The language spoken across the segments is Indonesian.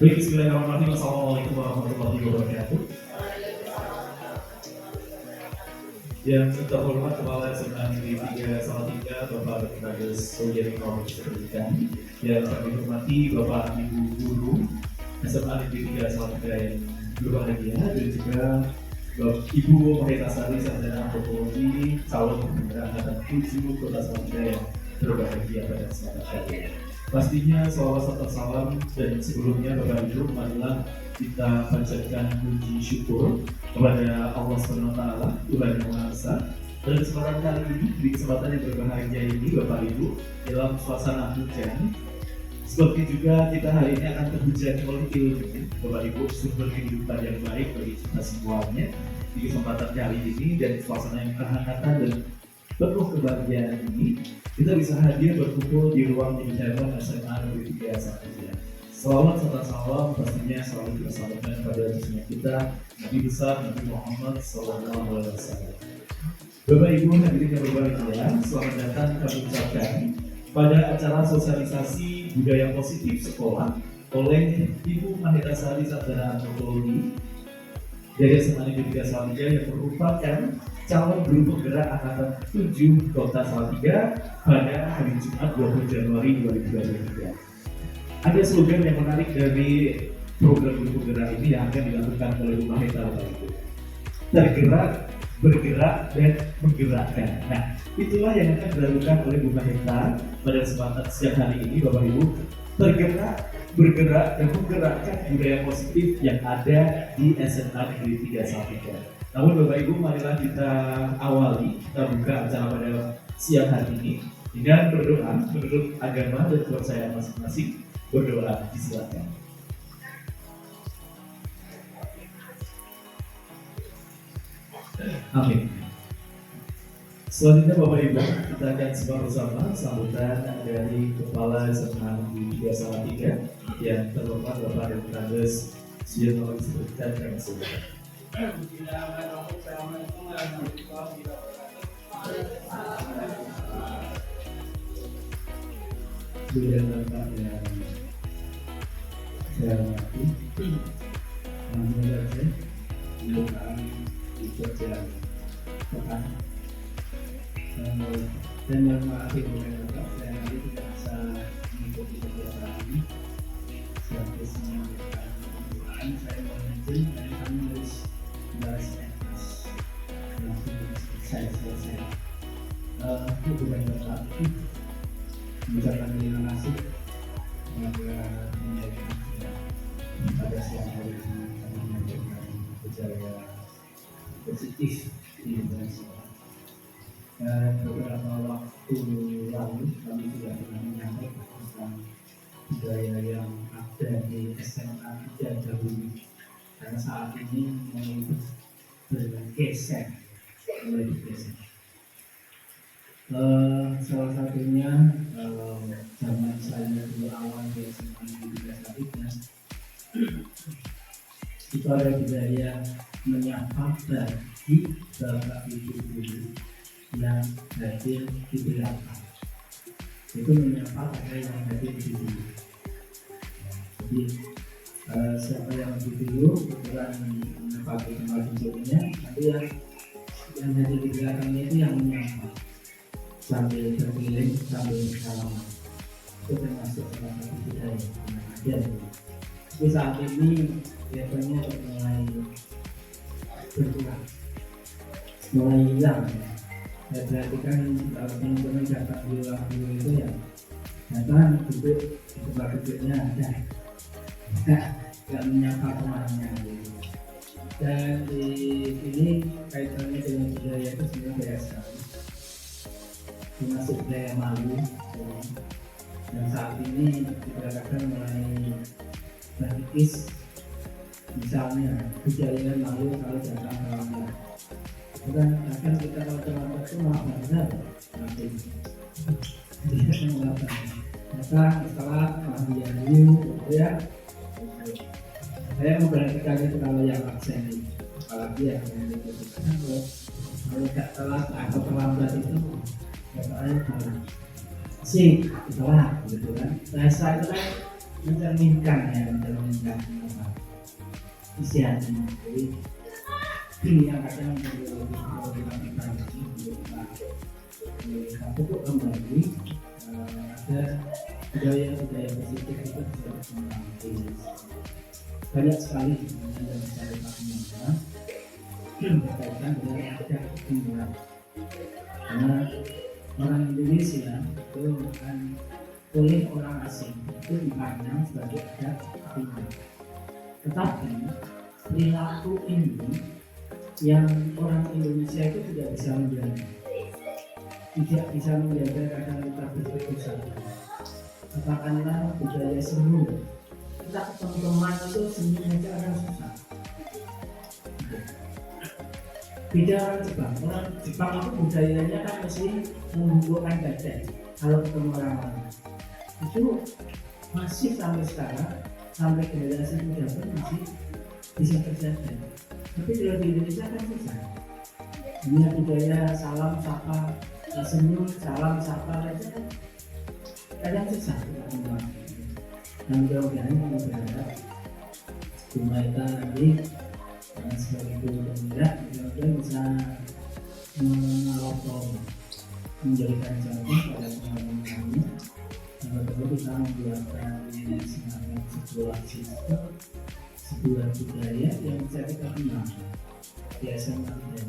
Baik, bismillahirrahmanirrahim. Assalamualaikum warahmatullahi wabarakatuh. Yang terhormat Kepala SMA Negeri 3 Salatiga, Bapak Dr. Suyeni Komisi Pendidikan. Yang kami hormati Bapak Ibu Guru SMA Negeri 3 Salatiga yang berbahagia, dan juga Ibu Mahitasari Sarjana Antropologi, calon Gubernur Angkatan 7 Kota Salatiga yang berbahagia pada kesempatan ini. Pastinya salawat serta salam, dan sebelumnya Bapak Ibu, marilah kita panjatkan puji syukur kepada Allah SWT, Tuhan Yang Maha Esa. Pada kesempatan kali ini, di kesempatan yang berbahagia ini Bapak Ibu, dalam suasana hujan, seperti juga kita hari ini akan terhujani oleh ilmu Bapak Ibu, sumber kehidupan yang baik bagi kita semuanya. Di kesempatan kali ini dan suasana yang kehangatan dan penuh kebahagiaan ini, kita bisa hadir berkumpul di ruang pendidikan SMA Negeri 3 Salatiga. Salawat serta salam pastinya selalu disampaikan pada Rasulullah kita, Nabi besar Nabi Muhammad SAW. Bapak Ibu hadirin yang berbahagia, selamat datang kami ucapkan pada acara sosialisasi budaya positif sekolah oleh Ibu Mahitasari Sarjana Antropologi dari SMA Negeri 3 Salatiga yang merupakan calon guru penggerak Angkatan 7 Kota Salatiga pada hari Jumat 20 Januari 2023. Ada slogan yang menarik dari program guru penggerak ini yang akan dilakukan oleh Bu Mahita, Bapak Ibu. Tergerak, bergerak, dan menggerakkan. Nah, itulah yang akan dilakukan oleh Bu Mahita pada kesempatan siang hari ini, Bapak Ibu. Tergerak, bergerak, dan menggerakkan budaya positif yang ada di SMA Negeri 3 Salatiga. Namun Bapak Ibu, marilah kita awali, kita buka acara pada siang hari ini dengan berdoa menurut agama dan kepercayaan masing-masing. Berdoa, disilakan. Amin. Selanjutnya Bapak Ibu, kita akan simak bersama sambutan dari Kepala SMA Negeri 3 Salatiga yang terhormat Bapak Dr. Suyeni Komisi Pendidikan kami silakan. Kemudian Bapak yang saya hormati, namun saja pembukaan ikut yang tepat dan yang maafin kepada Bapak, saya nanti tidak bisa mengikuti kegiatan ini. Sebagai semangat pembukaan, saya mohon izin dan kami harus membahas etis yang sudah selesai. Kepada Bapak, mengucapkan terima kasih kepada pada siang hari ini kami memberikan bicara positif di Indonesia. Dan beberapa waktu lalu kami sudah pernah menyampaikan tentang budaya yang ada di SMA dan dahulu, karena saat ini mulai bergeser. Salah satunya zaman saya dulu awal di SMA Negeri 3 Salatiga itu ada budaya menyapa bagi bapak ibu guru yang hadir di belakang. Itu menyapa ada yang hadir di dulu. Jadi siapa yang hadir dulu kebetulan menempati tempat duduknya, tapi yang hadir di belakangnya itu yang menyapa sambil berkeliling, sambil bersalaman. Itu termasuk salah satu budaya yang ada. Tapi saat ini biasanya mulai berkurang, mulai hilang. Saya perhatikan teman-teman datang di ruang guru itu ya datang duduk di tempat duduknya ada, nggak menyapa temannya gitu. Dan di sini kaitannya dengan budaya itu sebenarnya banyak sekali, termasuk budaya malu. Dan saat ini dikatakan mulai berkis, misalnya kejadian lalu kalau datang terlambat, bukan akan kita kalau terlambat itu maaf benar nanti tidak mengatakan maka setelah panggilan dulu ya saya memperhatikan itu kalau yang absen itu, apalagi yang itu kalau tidak telat atau terlambat itu katanya sih telat gitu kan, rasa itu kan mencerminkan apa isi hatinya. Jadi ini yang kadang kita pupuk kembali ada budaya positif itu bisa berkembang. Banyak sekali yang bisa dilakukan berkaitan dengan adat timur. Karena orang Indonesia itu bukan oleh orang asing itu dipandang sebagai adat timur. Tetapi perilaku ini yang orang Indonesia itu tidak bisa menjaga kadang kita berdosa. Katakanlah budaya semu, kita ketemu teman itu semu aja akan susah. Beda orang Jepang itu budayanya kan mesti mengumpulkan dada kalau ketemu orang lain. Itu masih sampai sekarang, sampai generasi muda pun masih bisa terjadi. Tapi kalau di Indonesia kan susah. Ini budaya salam sapa, senyum salam sapa aja kan kadang susah kita kembang. Dan mudah-mudahan kami berharap Bumaita nanti sebagai guru pembina mudah-mudahan bisa menjadikan contoh pada pengalaman kami. Betul kita membuatkan semangat sebuah sistem, sebuah budaya yang bisa kita kenal biasanya dan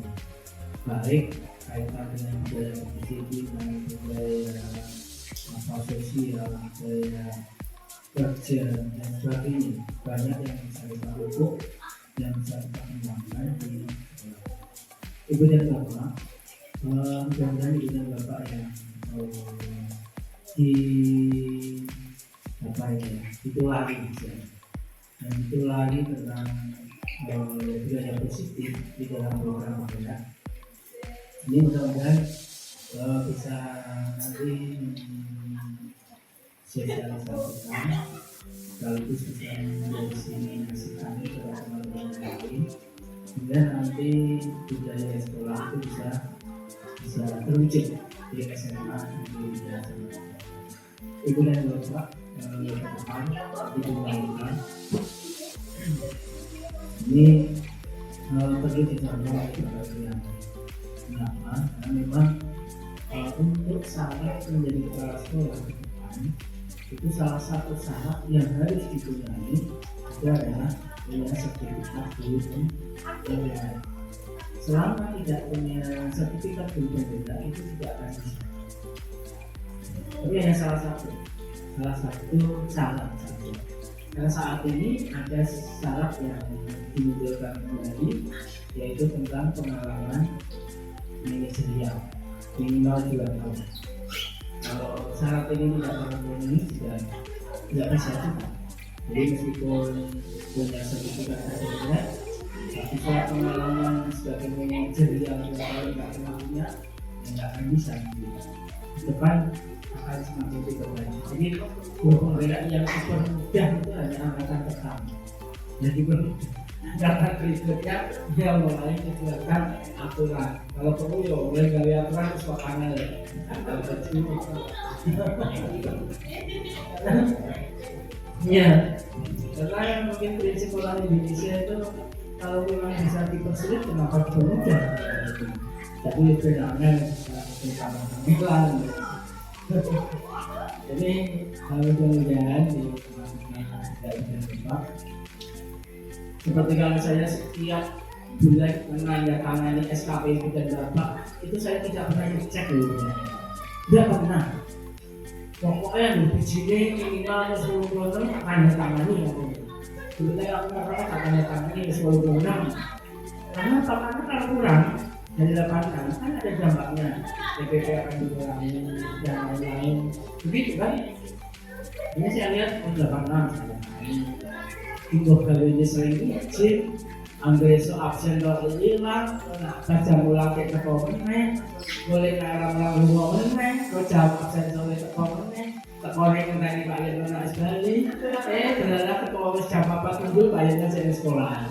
baik kaitan dengan budaya positif dan budaya sosial, budaya kerja dan sebagainya. Banyak yang bisa kita pupuk yang bisa kita kembangkan di Ibu dan Bapak. Mudah-mudahan Ibu dan Bapak yang itu lari tentang budaya positif di dalam program kita. Ini mudah-mudahan bisa nanti sosialisasikan sekaligus bisa mendefinisikan kepada teman-teman lain, dan nanti budaya sekolah itu bisa terwujud di SMA di SMA. Ibu dan Bapak ke depan Ibu Maita ini perlu dicontoh sebagai yang pertama, karena memang untuk syarat menjadi kepala sekolah itu salah satu syarat yang harus dipunyai adalah punya sertifikat guru dan BK. Selama tidak punya sertifikat guru dan BK itu tidak akan bisa. Tapi hanya salah satu syarat saja. Karena saat ini ada syarat yang dimunculkan kembali, yaitu tentang pengalaman manajerial minimal 2 tahun. Kalau syarat ini tidak terpenuhi tidak bisa juga. Jadi meskipun punya sertifikat saja, tapi kalau pengalaman sebagai manajerial yang tidak punya, tidak akan bisa. Depan akan semakin berlanjut. Jadi guru pembela yang super mudah itu hanya angkatan pertama. Jadi angkatan berikutnya dia mulai dibuatkan aturan. Kalau perlu ya mulai dari aturan ke suasana ya. Ya, karena yang mungkin prinsip orang Indonesia itu kalau memang bisa dipersulit kenapa mudah. Tapi bedanya sama iklan. Jadi mudah-mudahan di seperti kalau saya setiap bulan menandatangani SKP Ibu dan Bapak itu saya tidak pernah cek dulu, tidak pernah. Pokoknya di sini minimal 10 bulan tanda tangani dulu saya pernah tanda tangani 10 bulan karena apakah kalau kurang dari lapangan kan ada dampaknya, PPP akan dikurangi dan lain-lain begitu kan. Ini saya lihat 86 Ibu kalau ini sering izin ambil so absen kalau hilang baca ulang ke kekomennya boleh ngarang-ngarang rumahnya kau jawab absen soalnya kekomennya kekomennya tadi bayar lunas balik ternyata kekomen jam apa tunggu bayarnya saya sekolah.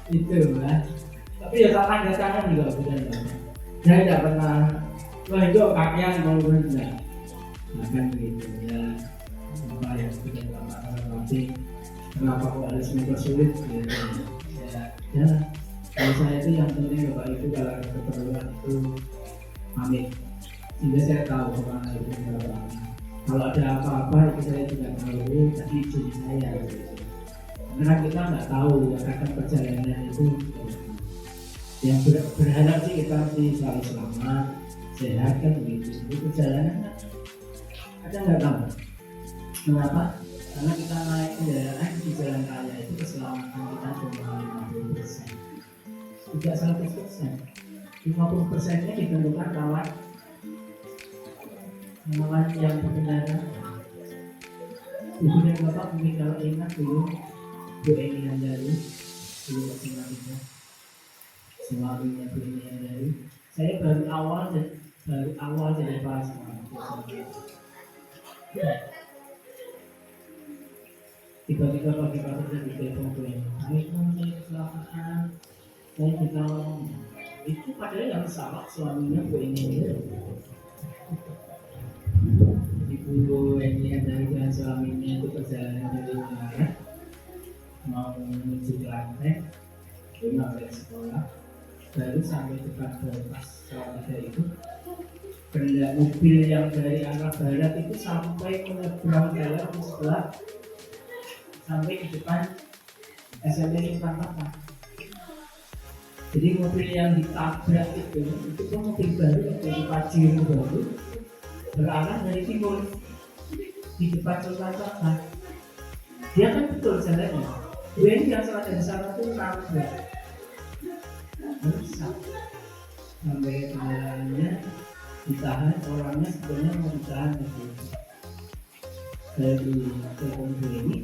Itu lah. Tapi ya tangan juga bukan. Saya tidak pernah wah itu kakek mau berenang, nah kan gitu ya. Apa yang sudah bapak latih, kenapa kok harus mempersulit gitu ya. Kalau saya itu yang penting bapak itu kalau ada keperluan itu pamit, sehingga saya tahu kemana itu berapa. Kalau ada apa-apa itu saya juga tahu, tadi izin saya gitu. Karena kita nggak tahu ya akan perjalanan itu yang berharap sih kita sih selalu selamat sehat kan begitu. Itu perjalanan kan ada nggak tahu kenapa, karena kita naik kendaraan di jalan raya itu keselamatan kita cuma 50%, tidak 100%. 50%-nya ditentukan kawan yang berkendara. Ibu dan bapak mungkin kalau ingat dulu Bu Eni Handari, dulu bersama kita suaminya Bu Eni Handari. Saya baru awal jadi pas tiba-tiba pagi-pagi saya ditelepon Bu Eni, saya kecelakaan, saya ditolong. Itu padahal yang salah suaminya Bu Eni Handari. Ibu Eni Handari dan suaminya itu perjalanan dari Ungaran mau menuju ke Lantai, rumah dari sekolah, baru sampai depan bypass Salatiga itu, benda mobil yang dari arah barat itu sampai menyeberang jalan di sebelah, sampai di depan SMP Sultan Pata. Jadi mobil yang ditabrak itu kan mobil baru dari Pajero baru berarah dari timur di depan Sultan Pata. Dia kan betul jalannya. Gue ini yang salah dari sana tuh tabrak. Rusak. Sampai kendaraannya ditahan, orangnya sebenarnya mau ditahan gitu. Dari telepon gue ini,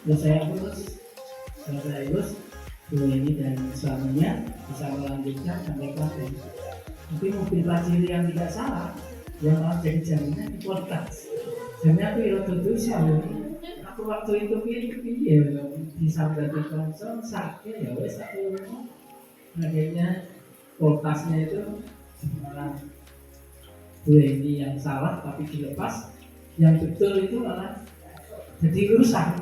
terus saya urus gue ini dan suaminya bisa melanjutkan sampai Klaten. Tapi mobil Pajero yang tidak salah, yang malah jadi jaminan di Poltas. Jaminan aku itu dosa. Aku waktu itu pilih bisa berarti konsol sakit ya wes aku akhirnya Poltasnya itu malah gue ini yang salah tapi dilepas, yang betul itu malah jadi rusak.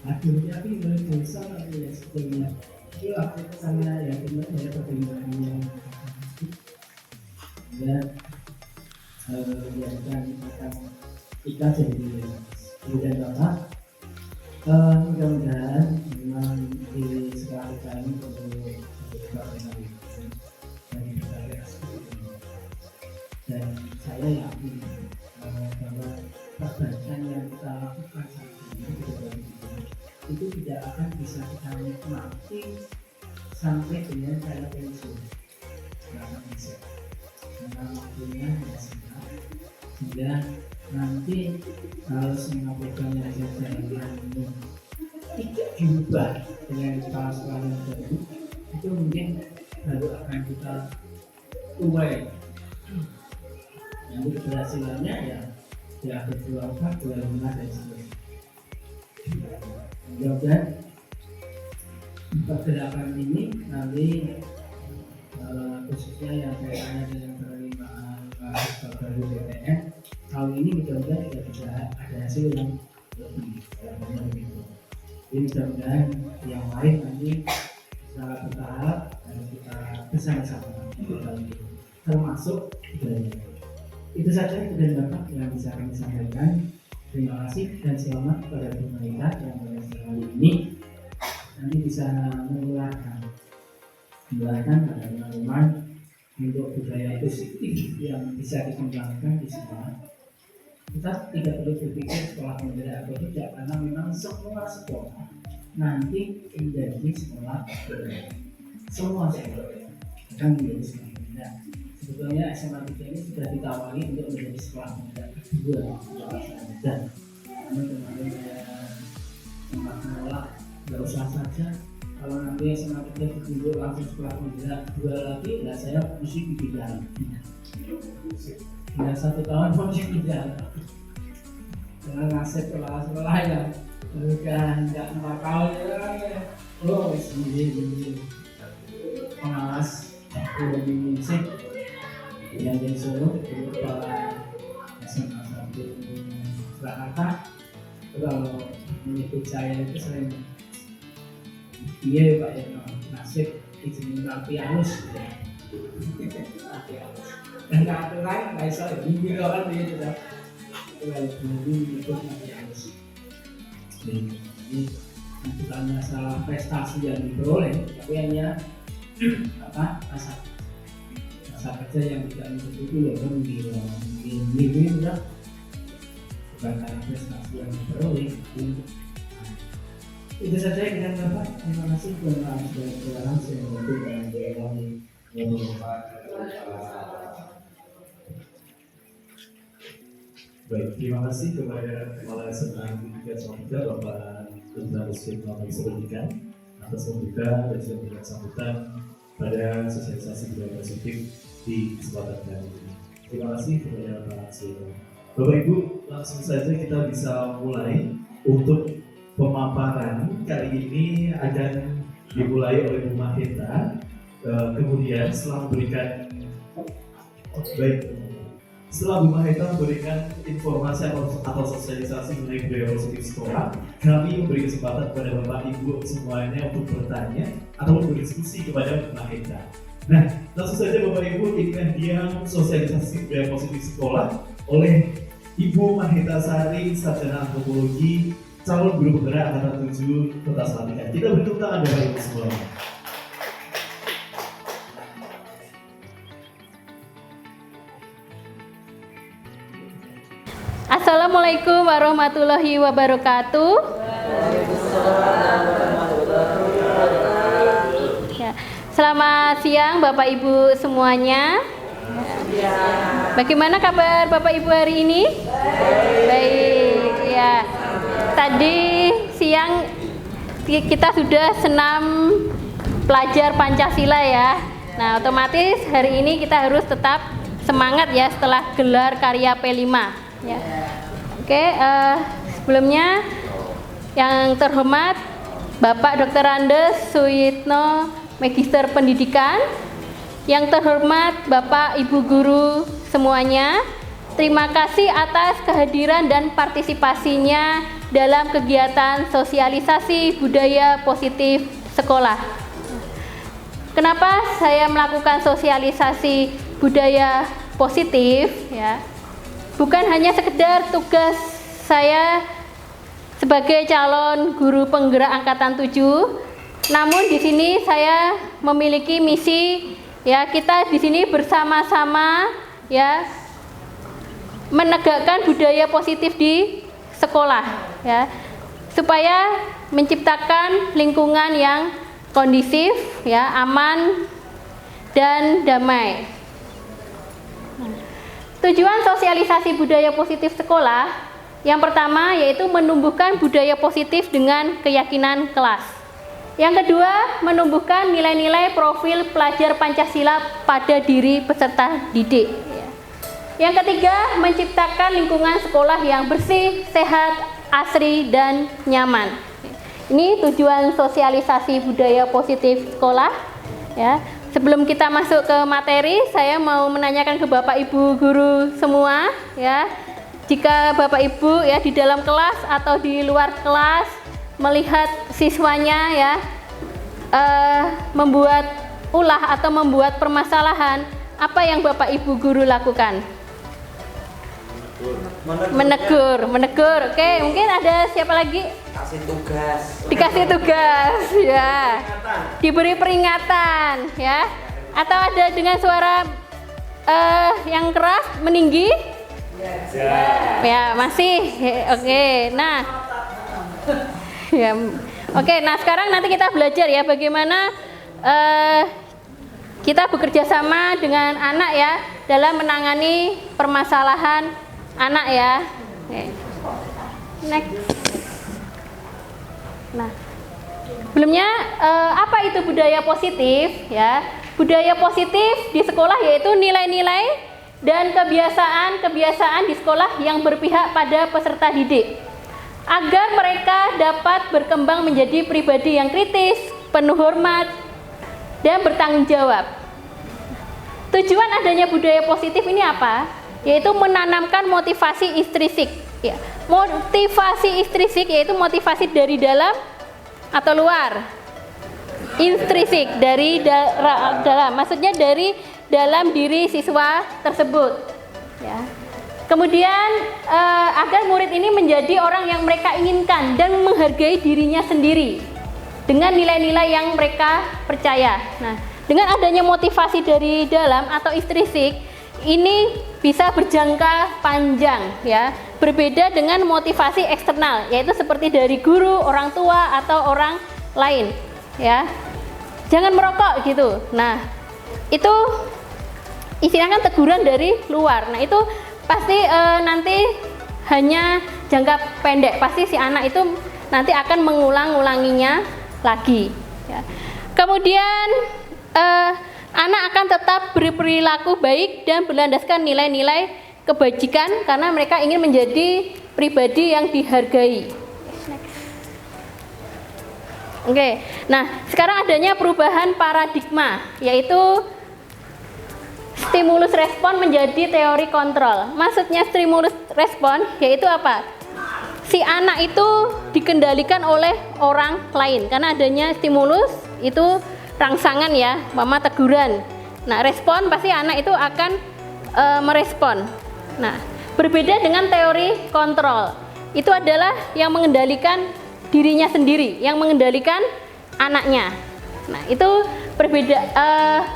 Akhirnya tapi dosa lagi ya sebetulnya. Itu aku kesana ya benar ya pertimbangannya. Dan yang akan kita jadi kemudian bapak mudah-mudahan memang di sekolah kita ini perlu bagi berbagai aspek dan saya yakin bahwa perbaikan yang kita lakukan saat ini itu tidak akan bisa kita nikmati sampai dengan saya pensiun, karena waktunya tidak singkat, sehingga nanti kalau semua program yang saya jalankan ini tidak diubah dengan kepala yang baru, itu mungkin baru akan kita tuai. Nanti keberhasilannya ya berjuangkan 25 dan seterusnya. Mudah-mudahan pergerakan ini nanti khususnya yang kaitannya dengan penerimaan mahasiswa baru BPN tahun ini mudah-mudahan tidak bisa ada hasil yang lebih begitu. Jadi mudah-mudahan yang lain nanti secara bertahap dan kita bersama-sama termasuk budaya. Itu saja dari Bapak yang bisa kami sampaikan. Terima kasih dan selamat kepada pemerintah yang pada hari ini nanti bisa mengeluarkan pada teman-teman untuk budaya positif yang bisa dikembangkan di sekolah. Kita tidak perlu berpikir sekolah pemuda atau tidak, karena memang semua sekolah nanti menjadi sekolah budaya. Semua sekolah akan menjadi sekolah pemuda. Sebetulnya SMA 3 ini sudah ditawari untuk menjadi sekolah pemuda kedua sekolah pemuda. Namun kemarin saya sempat menolak, nggak usah saja. Kalau nanti SMA 3 ditunjuk langsung sekolah pemuda dua lagi, lah saya mesti dipindah. Ya 1 tahun mesti pindah. Dengan nasib sekolah-sekolah yang bukan nggak 4 tahun ya. Oh, sendiri pengawas di musik yang dari Solo itu kepala SMA 1 Surakarta. Kalau menyebut saya itu sering iya Pak ya, nasib izin rapi halus ya. Rapi halus dan kartu lain nggak bisa gini orang dia sudah kalau dulu ikut rapi halus ini bukan masalah prestasi yang diperoleh tapi hanya rasa kerja yang tidak mencukupi ya kan di udah bukan karena prestasi yang diperoleh itu saja dengan Bapak. Terima kasih Bapak sudah berlangsung untuk menjalani Baik, terima kasih kepada Kepala SMA 3 Bapak Dr. Rizky Pendidikan atas membuka dan juga memberikan sambutan pada sosialisasi budaya positif di kesempatan kali ini. Terima kasih kepada Pak Sino. Bapak Ibu, langsung saja kita bisa mulai untuk pemaparan kali ini akan dimulai oleh Bu Maheta. Kemudian setelah memberikan setelah Bu Maheta memberikan informasi atau sosialisasi mengenai budaya positif sekolah, kami memberi kesempatan kepada Bapak Ibu semuanya untuk bertanya atau berdiskusi kepada Bu Maheta. Nah, langsung saja Bapak Ibu, inilah dia sosialisasi budaya positif sekolah oleh Ibu Maheta Sari, Sarjana Antropologi, calon guru penggerak angkatan 7 Kota Salatiga. Kita beri tepuk tangan Bapak Ibu semuanya. Assalamualaikum warahmatullahi wabarakatuh. Ya, selamat siang Bapak Ibu semuanya. Bagaimana kabar Bapak Ibu hari ini? Baik ya. Tadi siang kita sudah senam pelajar Pancasila ya. Nah, otomatis hari ini kita harus tetap semangat ya setelah gelar karya P5 ya. Oke, sebelumnya yang terhormat Bapak Dr. Andes Suyitno, Magister Pendidikan. Yang terhormat Bapak Ibu guru semuanya, terima kasih atas kehadiran dan partisipasinya dalam kegiatan sosialisasi budaya positif sekolah. Kenapa saya melakukan sosialisasi budaya positif ya? Bukan hanya sekedar tugas saya sebagai calon guru penggerak angkatan 7, namun di sini saya memiliki misi ya, kita di sini bersama-sama ya menegakkan budaya positif di sekolah ya, supaya menciptakan lingkungan yang kondusif ya, aman dan damai. Tujuan sosialisasi budaya positif sekolah yang pertama yaitu menumbuhkan budaya positif dengan keyakinan kelas. Yang kedua, menumbuhkan nilai-nilai profil pelajar Pancasila pada diri peserta didik. Yang ketiga, menciptakan lingkungan sekolah yang bersih, sehat, asri, dan nyaman. Ini tujuan sosialisasi budaya positif sekolah ya. Sebelum kita masuk ke materi, saya mau menanyakan ke Bapak Ibu guru semua ya. Jika Bapak Ibu ya di dalam kelas atau di luar kelas melihat siswanya ya membuat ulah atau membuat permasalahan, apa yang Bapak Ibu guru lakukan? Menegur. Oke, mungkin ada siapa lagi? Dikasih tugas ya. Diberi peringatan ya. Atau ada dengan suara yang keras meninggi? Ya, masih. Oke. Nah. Ya. Oke, nah sekarang nanti kita belajar ya bagaimana kita bekerja sama dengan anak ya dalam menangani permasalahan anak ya. Oke. Next. Nah, sebelumnya apa itu budaya positif ya? Budaya positif di sekolah yaitu nilai-nilai dan kebiasaan di sekolah yang berpihak pada peserta didik agar mereka dapat berkembang menjadi pribadi yang kritis, penuh hormat, dan bertanggung jawab. tujuan adanya budaya positif ini apa? Yaitu menanamkan motivasi intrinsik. Ya. Motivasi intrinsik yaitu motivasi dari dalam atau luar. Intrinsik dari dalam, maksudnya dari dalam diri siswa tersebut. Ya. Kemudian agar murid ini menjadi orang yang mereka inginkan dan menghargai dirinya sendiri dengan nilai-nilai yang mereka percaya. Nah, dengan adanya motivasi dari dalam atau intrinsik ini bisa berjangka panjang, ya. Berbeda dengan motivasi eksternal, yaitu seperti dari guru, orang tua atau orang lain, ya. Jangan merokok gitu. Nah, itu istilahnya teguran dari luar. Nah, itu pasti nanti hanya jangka pendek. Pasti si anak itu nanti akan mengulang-ulanginya lagi, ya. Kemudian anak akan tetap berperilaku baik dan berlandaskan nilai-nilai kebajikan karena mereka ingin menjadi pribadi yang dihargai. Oke, nah sekarang adanya perubahan paradigma, yaitu stimulus respon menjadi teori kontrol. Maksudnya stimulus respon yaitu apa? Si anak itu dikendalikan oleh orang lain karena adanya stimulus itu rangsangan, ya, mama teguran. Nah, respon pasti anak itu akan merespon. Nah, berbeda dengan teori kontrol. Itu adalah yang mengendalikan dirinya sendiri, yang mengendalikan anaknya. Nah, itu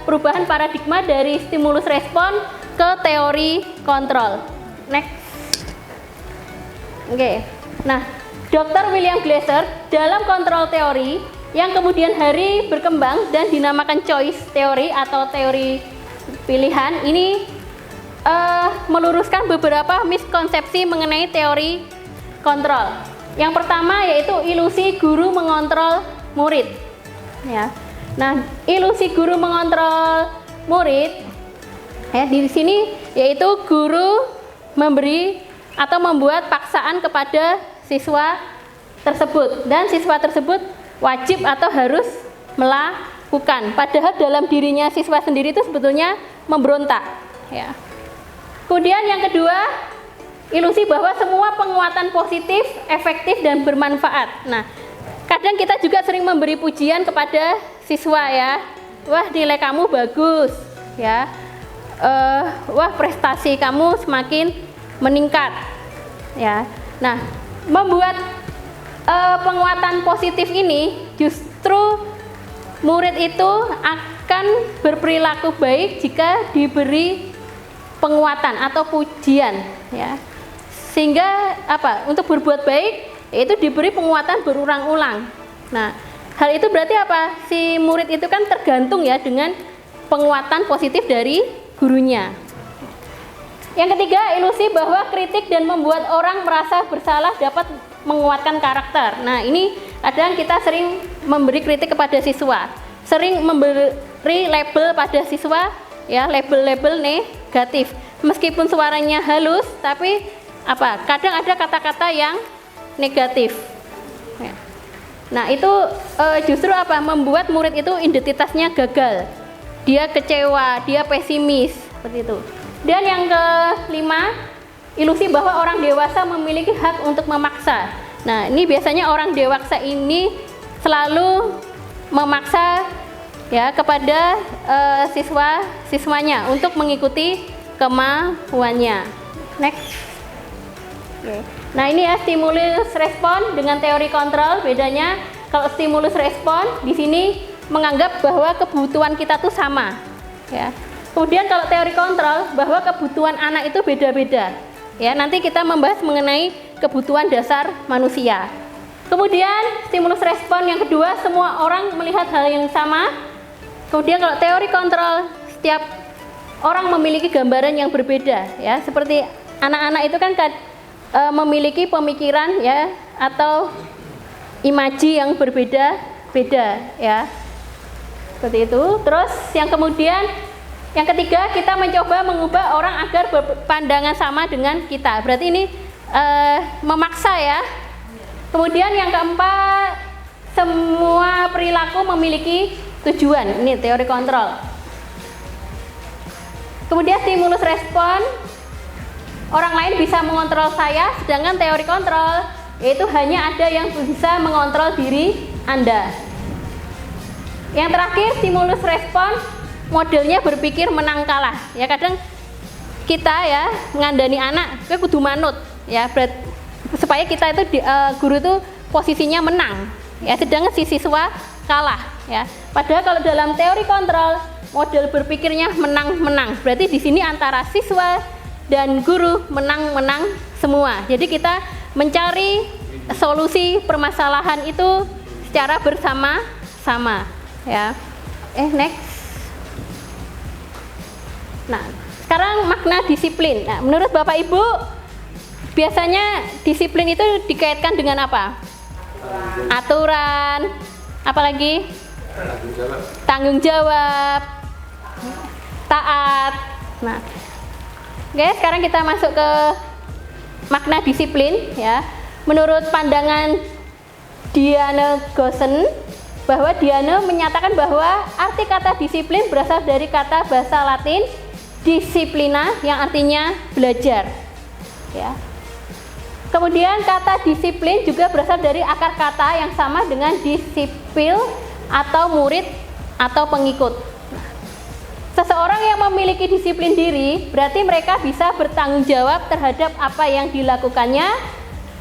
perubahan paradigma dari stimulus respon ke teori kontrol. Next. Oke. Nah, Dr. William Glasser dalam kontrol teori yang kemudian hari berkembang dan dinamakan choice teori atau teori pilihan ini meluruskan beberapa miskonsepsi mengenai teori kontrol. Yang pertama yaitu ilusi guru mengontrol murid, ya. Nah, ilusi guru mengontrol murid, ya, di sini yaitu guru memberi atau membuat paksaan kepada siswa tersebut dan siswa tersebut wajib atau harus melakukan, padahal dalam dirinya siswa sendiri itu sebetulnya memberontak, ya. Kemudian yang kedua, ilusi bahwa semua penguatan positif, efektif dan bermanfaat. Nah, kadang kita juga sering memberi pujian kepada siswa, ya. Wah, nilai kamu bagus, ya. Wah, prestasi kamu semakin meningkat, ya. Nah, membuat penguatan positif ini justru murid itu akan berperilaku baik jika diberi penguatan atau pujian, ya. Sehingga apa? Untuk berbuat baik yaitu diberi penguatan berulang-ulang. Nah, hal itu berarti apa? Si murid itu kan tergantung, ya, dengan penguatan positif dari gurunya. Yang ketiga, ilusi bahwa kritik dan membuat orang merasa bersalah dapat menguatkan karakter. Nah, ini kadang kita sering memberi kritik kepada siswa, sering memberi label pada siswa, ya, label-label negatif. Meskipun suaranya halus, tapi apa? Kadang ada kata-kata yang negatif. Ya. Nah, itu justru apa? Membuat murid itu identitasnya gagal. Dia kecewa, dia pesimis, seperti itu. Dan yang kelima, ilusi bahwa orang dewasa memiliki hak untuk memaksa. Nah, ini biasanya orang dewasa ini selalu memaksa, ya, kepada siswanya untuk mengikuti kemauannya. Next. Oke. Nah, ini ya stimulus respon dengan teori kontrol. Bedanya kalau stimulus respon di sini menganggap bahwa kebutuhan kita tuh sama, ya. Kemudian kalau teori kontrol bahwa kebutuhan anak itu beda-beda, ya. Nanti kita membahas mengenai kebutuhan dasar manusia. Kemudian stimulus respon yang kedua, semua orang melihat hal yang sama. Kemudian kalau teori kontrol, setiap orang memiliki gambaran yang berbeda, ya. Seperti anak-anak itu kan memiliki pemikiran, ya, atau imaji yang berbeda-beda, ya. Seperti itu. Terus yang kemudian yang ketiga, kita mencoba mengubah orang agar berpandangan sama dengan kita. Berarti ini memaksa, ya. Kemudian yang keempat, semua perilaku memiliki tujuan. Ini teori kontrol. Kemudian stimulus respon, orang lain bisa mengontrol saya, sedangkan teori kontrol yaitu hanya ada yang bisa mengontrol diri Anda. Yang terakhir, stimulus respon, modelnya berpikir menang kalah. Ya, kadang kita ya ngandani anak, gue kudu manut ya, supaya kita itu guru itu posisinya menang. Ya, sedangkan si siswa kalah ya. Padahal kalau dalam teori kontrol, model berpikirnya menang-menang. Berarti di sini antara siswa dan guru menang-menang semua. Jadi kita mencari solusi permasalahan itu secara bersama-sama ya. Next. Nah, sekarang makna disiplin. Nah, menurut Bapak Ibu, biasanya disiplin itu dikaitkan dengan apa? Aturan, apalagi? Tanggung jawab, taat. Nah, oke, sekarang kita masuk ke makna disiplin ya. Menurut pandangan Diane Goosen, bahwa Diane menyatakan bahwa arti kata disiplin berasal dari kata bahasa Latin disciplina yang artinya belajar ya. Kemudian kata disiplin juga berasal dari akar kata yang sama dengan disipil atau murid atau pengikut. Seseorang yang memiliki disiplin diri berarti mereka bisa bertanggung jawab terhadap apa yang dilakukannya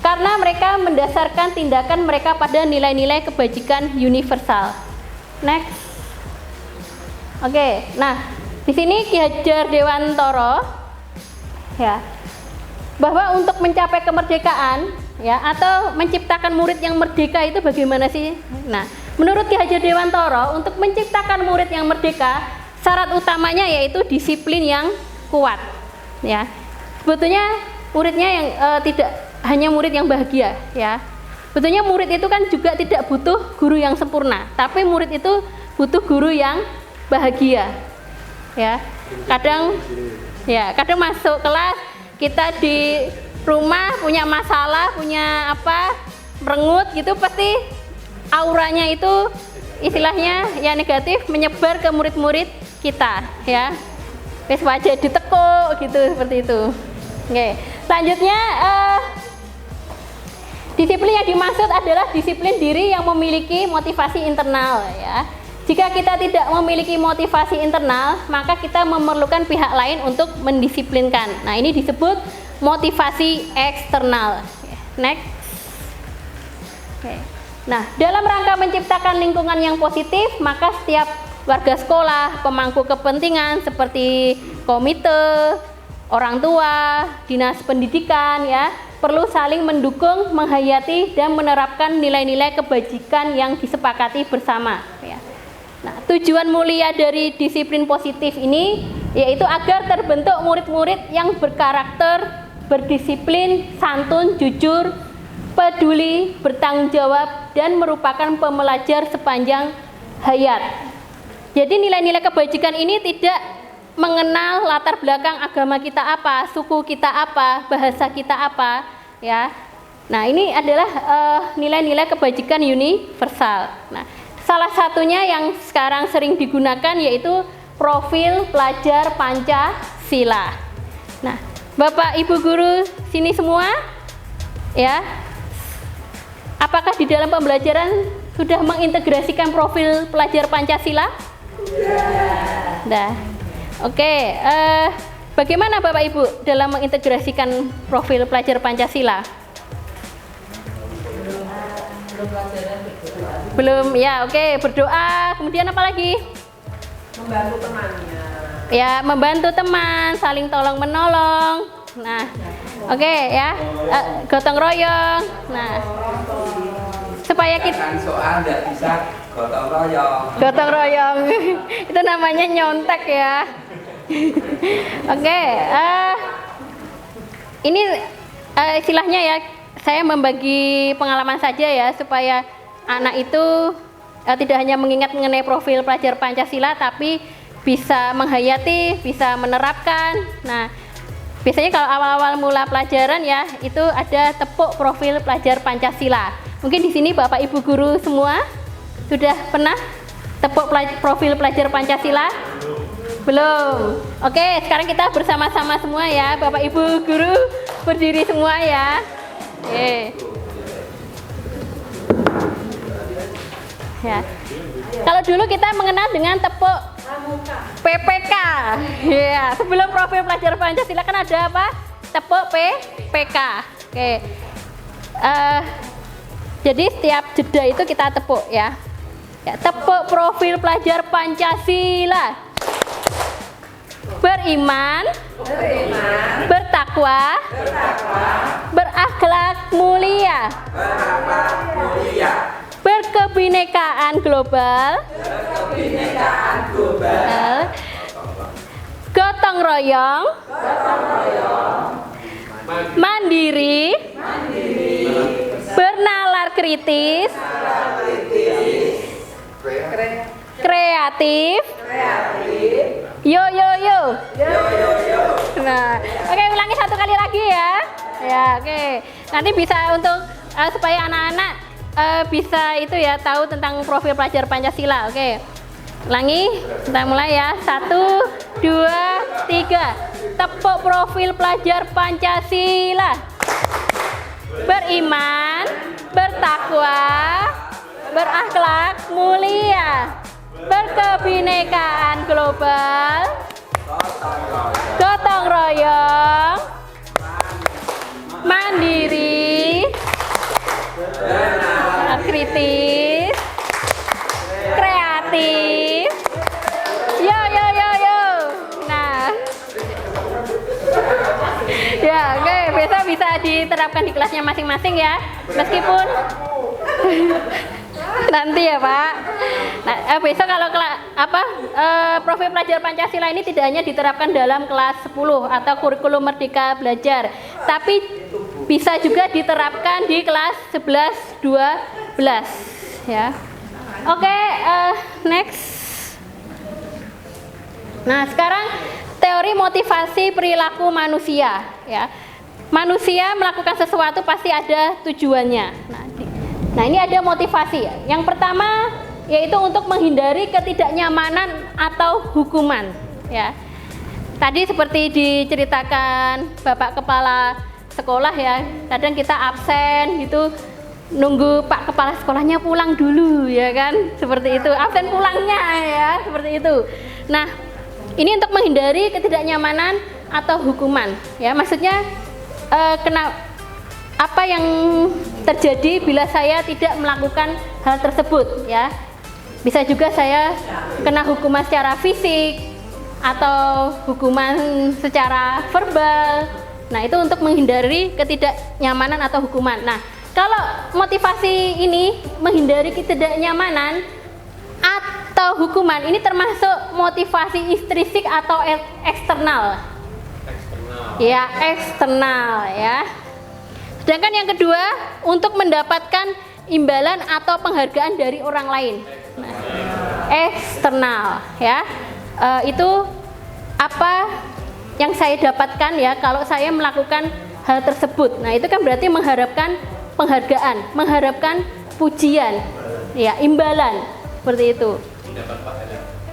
karena mereka mendasarkan tindakan mereka pada nilai-nilai kebajikan universal. Next. Oke, nah di sini Ki Hajar Dewantara ya, bahwa untuk mencapai kemerdekaan ya atau menciptakan murid yang merdeka itu bagaimana sih? Nah, menurut Ki Hajar Dewantara, untuk menciptakan murid yang merdeka, syarat utamanya yaitu disiplin yang kuat ya. Sebetulnya muridnya yang tidak hanya murid yang bahagia ya. Sebetulnya murid itu kan juga tidak butuh guru yang sempurna, tapi murid itu butuh guru yang bahagia ya. Kadang masuk kelas kita di rumah punya masalah, punya apa, merengut gitu, pasti auranya itu istilahnya ya negatif menyebar ke murid-murid kita ya. Wis wajah ditekuk gitu, seperti itu. Oke, selanjutnya disiplin yang dimaksud adalah disiplin diri yang memiliki motivasi internal ya. Jika kita tidak memiliki motivasi internal, maka kita memerlukan pihak lain untuk mendisiplinkan. Nah, ini disebut motivasi eksternal. Next. Oke. Nah, dalam rangka menciptakan lingkungan yang positif, maka setiap warga sekolah, pemangku kepentingan seperti komite, orang tua, dinas pendidikan ya, perlu saling mendukung, menghayati dan menerapkan nilai-nilai kebajikan yang disepakati bersama ya. Nah, tujuan mulia dari disiplin positif ini yaitu agar terbentuk murid-murid yang berkarakter, berdisiplin, santun, jujur, peduli, bertanggung jawab, dan merupakan pembelajar sepanjang hayat. Jadi nilai-nilai kebajikan ini tidak mengenal latar belakang agama kita apa, suku kita apa, bahasa kita apa, ya. Nah, ini adalah nilai-nilai kebajikan universal. Nah, salah satunya yang sekarang sering digunakan yaitu profil pelajar Pancasila. Nah, Bapak Ibu guru sini semua ya, apakah di dalam pembelajaran sudah mengintegrasikan profil pelajar Pancasila? Nah, oke. Bagaimana Bapak Ibu dalam mengintegrasikan profil pelajar Pancasila? Belum ya, oke, berdoa, kemudian apa lagi? Membantu temannya. Ya, membantu teman, saling tolong menolong. Nah, oke ya, gotong royong. Nah, supaya kita soal nggak bisa gotong royong. Gotong royong itu namanya nyontek ya. Oke, ini istilahnya ya, saya membagi pengalaman saja ya, supaya anak itu tidak hanya mengingat mengenai profil pelajar Pancasila, tapi bisa menghayati, bisa menerapkan. Nah, biasanya kalau awal-awal mula pelajaran ya, itu ada tepuk profil pelajar Pancasila. Mungkin di sini Bapak Ibu guru semua sudah pernah tepuk profil pelajar Pancasila? Belum. Oke, sekarang kita bersama-sama semua ya, Bapak Ibu guru berdiri semua ya. Oke. Ya. Kalau dulu kita mengenal dengan tepuk PPK. Ya, sebelum profil pelajar Pancasila kan ada apa? Tepuk PPK. Oke. Jadi setiap jeda itu kita tepuk ya. Ya, tepuk profil pelajar Pancasila. Beriman, bertakwa, berakhlak mulia, berkebinekaan global, gotong royong, mandiri, bernalar kritis, kreatif, yo. Nah, oke, ulangi satu kali lagi ya. Ya, oke. Nanti bisa untuk supaya anak-anak bisa itu ya, tahu tentang profil pelajar Pancasila. Oke. Ulangi, kita mulai ya. 1, 2, 3. Tepuk profil pelajar Pancasila. Beriman, bertakwa, berakhlak mulia, berkebinekaan global, gotong royong, mandiri, kritis, kreatif, yo. Nah, ya oke, besok bisa diterapkan di kelasnya masing-masing ya, meskipun nanti ya Pak. Nah, besok kalau profil pelajar Pancasila ini tidak hanya diterapkan dalam kelas 10 atau kurikulum Merdeka Belajar, tapi bisa juga diterapkan di kelas 11, 12 ya. Oke, next. Nah, sekarang teori motivasi perilaku manusia ya. Manusia melakukan sesuatu pasti ada tujuannya. Nah, ini ada motivasi ya. Yang pertama yaitu untuk menghindari ketidaknyamanan atau hukuman ya. Tadi seperti diceritakan Bapak Kepala Sekolah ya, kadang kita absen gitu, nunggu Pak Kepala Sekolahnya pulang dulu ya kan, seperti itu, absen pulangnya ya, seperti itu. Nah, ini untuk menghindari ketidaknyamanan atau hukuman ya, maksudnya apa yang terjadi bila saya tidak melakukan hal tersebut ya. Bisa juga saya kena hukuman secara fisik atau hukuman secara verbal. Nah, itu untuk menghindari ketidaknyamanan atau hukuman. Nah, kalau motivasi ini menghindari ketidaknyamanan atau hukuman, ini termasuk motivasi intrinsik atau eksternal. Ya, eksternal ya. Sedangkan yang kedua, untuk mendapatkan imbalan atau penghargaan dari orang lain. Nah, eksternal ya. Itu apa yang saya dapatkan ya kalau saya melakukan hal tersebut. Nah, itu kan berarti mengharapkan penghargaan, mengharapkan pujian, ya, imbalan, seperti itu.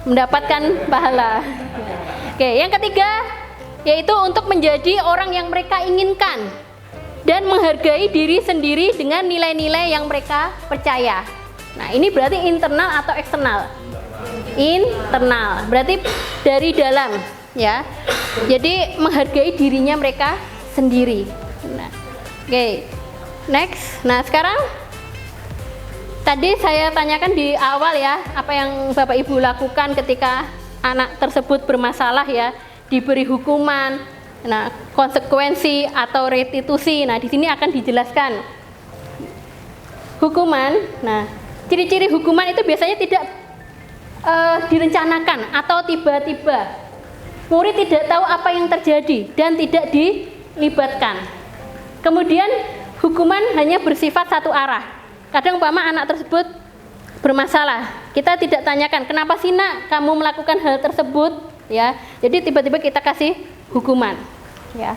Mendapatkan pahala. Oke, yang ketiga yaitu untuk menjadi orang yang mereka inginkan dan menghargai diri sendiri dengan nilai-nilai yang mereka percaya. Nah, ini berarti internal atau eksternal? Internal, berarti dari dalam ya. Jadi menghargai dirinya mereka sendiri. Nah, oke. Next. Nah, sekarang tadi saya tanyakan di awal ya, apa yang Bapak Ibu lakukan ketika anak tersebut bermasalah ya, diberi hukuman. Nah, konsekuensi atau restitusi. Nah, di sini akan dijelaskan. Hukuman. Nah, ciri-ciri hukuman itu biasanya tidak direncanakan atau tiba-tiba. Murid tidak tahu apa yang terjadi dan tidak dilibatkan. Kemudian hukuman hanya bersifat satu arah. Kadang umpama anak tersebut bermasalah, kita tidak tanyakan kenapa sih nak kamu melakukan hal tersebut ya. Jadi tiba-tiba kita kasih hukuman ya.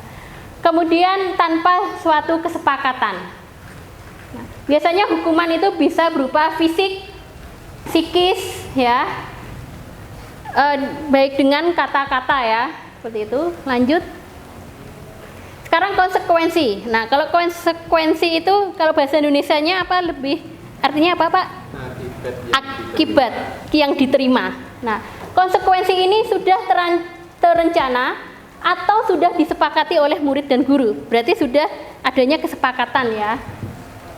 Kemudian tanpa suatu kesepakatan. Nah, biasanya hukuman itu bisa berupa fisik, psikis ya, baik dengan kata-kata ya, seperti itu. Lanjut. Sekarang konsekuensi. Nah, kalau konsekuensi itu kalau bahasa Indonesianya apa lebih artinya apa, Pak? Akibat yang diterima. Nah, konsekuensi ini sudah terencana atau sudah disepakati oleh murid dan guru. Berarti sudah adanya kesepakatan ya.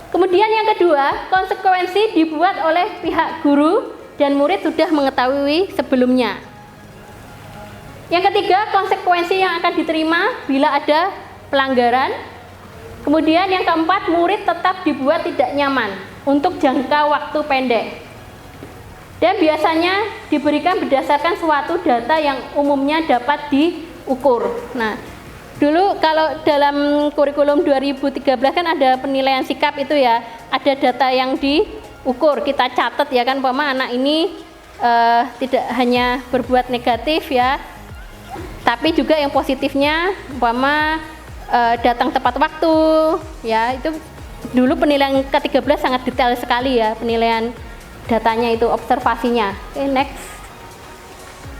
Kemudian yang kedua, konsekuensi dibuat oleh pihak guru dan murid sudah mengetahui sebelumnya. Yang ketiga, konsekuensi yang akan diterima bila ada pelanggaran. Kemudian yang keempat, murid tetap dibuat tidak nyaman untuk jangka waktu pendek. Dan biasanya diberikan berdasarkan suatu data yang umumnya dapat diukur. Nah, dulu kalau dalam kurikulum 2013 kan ada penilaian sikap itu ya, ada data yang diukur, kita catat ya kan, umpama anak ini tidak hanya berbuat negatif ya, tapi juga yang positifnya, umpama datang tepat waktu ya. Itu dulu penilaian ke-13 sangat detail sekali ya, penilaian datanya itu, observasinya. Oke, next.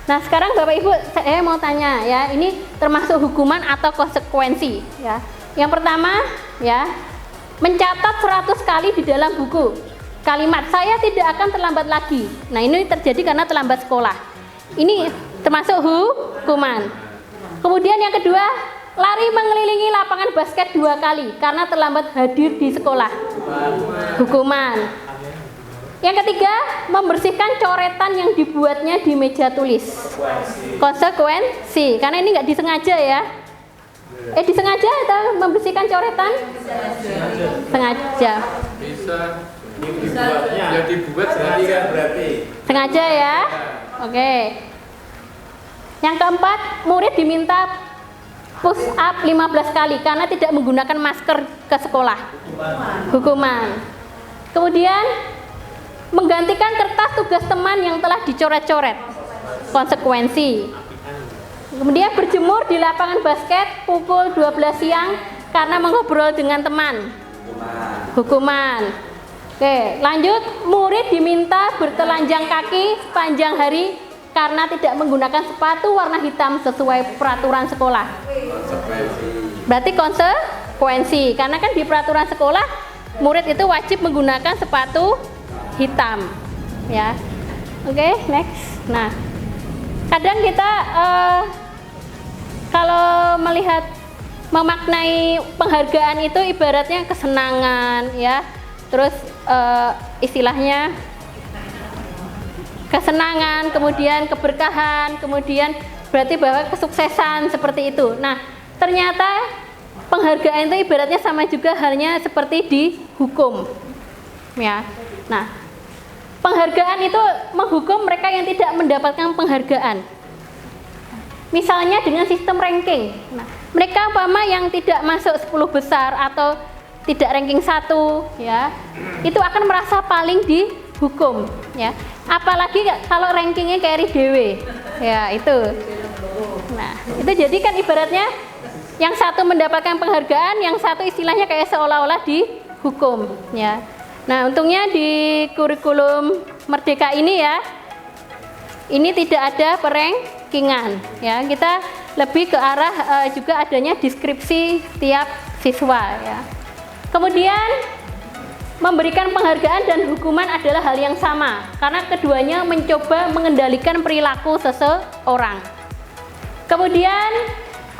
Nah, sekarang Bapak Ibu saya mau tanya ya, ini termasuk hukuman atau konsekuensi ya. Yang pertama ya, mencatat 100 kali di dalam buku kalimat saya tidak akan terlambat lagi. Nah, ini terjadi karena terlambat sekolah. Ini termasuk hukuman. Kemudian yang kedua, lari mengelilingi lapangan basket 2 kali karena terlambat hadir di sekolah. Hukuman. Yang ketiga, membersihkan coretan yang dibuatnya di meja tulis. Konsekuensi. Karena ini nggak disengaja ya. Disengaja atau membersihkan coretan? Sengaja. Bisa ya dibuat berarti. Sengaja ya. Oke. Yang keempat, murid diminta push up 15 kali karena tidak menggunakan masker ke sekolah. Hukuman. Kemudian menggantikan kertas tugas teman yang telah dicoret-coret. Konsekuensi. Kemudian berjemur di lapangan basket pukul 12 siang karena mengobrol dengan teman. Hukuman. Oke, lanjut. Murid diminta bertelanjang kaki sepanjang hari karena tidak menggunakan sepatu warna hitam sesuai peraturan sekolah. Berarti konsekuensi, karena kan di peraturan sekolah murid itu wajib menggunakan sepatu hitam ya. Oke, next. Nah, kadang kita kalau melihat memaknai penghargaan itu ibaratnya kesenangan ya, terus istilahnya kesenangan, kemudian keberkahan, kemudian berarti bahwa kesuksesan seperti itu. Nah, ternyata penghargaan itu ibaratnya sama juga halnya seperti dihukum ya. Nah, penghargaan itu menghukum mereka yang tidak mendapatkan penghargaan. Misalnya dengan sistem ranking. Nah, mereka umpama yang tidak masuk 10 besar atau tidak ranking 1 ya, itu akan merasa paling dihukum ya. Apalagi kalau rankingnya kayak dewe ya itu. Nah, itu jadi kan ibaratnya yang satu mendapatkan penghargaan, yang satu istilahnya kayak seolah-olah dihukum ya. Nah, untungnya di kurikulum Merdeka ini ya, ini tidak ada perankingan ya. Kita lebih ke arah juga adanya deskripsi tiap siswa ya. Kemudian memberikan penghargaan dan hukuman adalah hal yang sama karena keduanya mencoba mengendalikan perilaku seseorang. Kemudian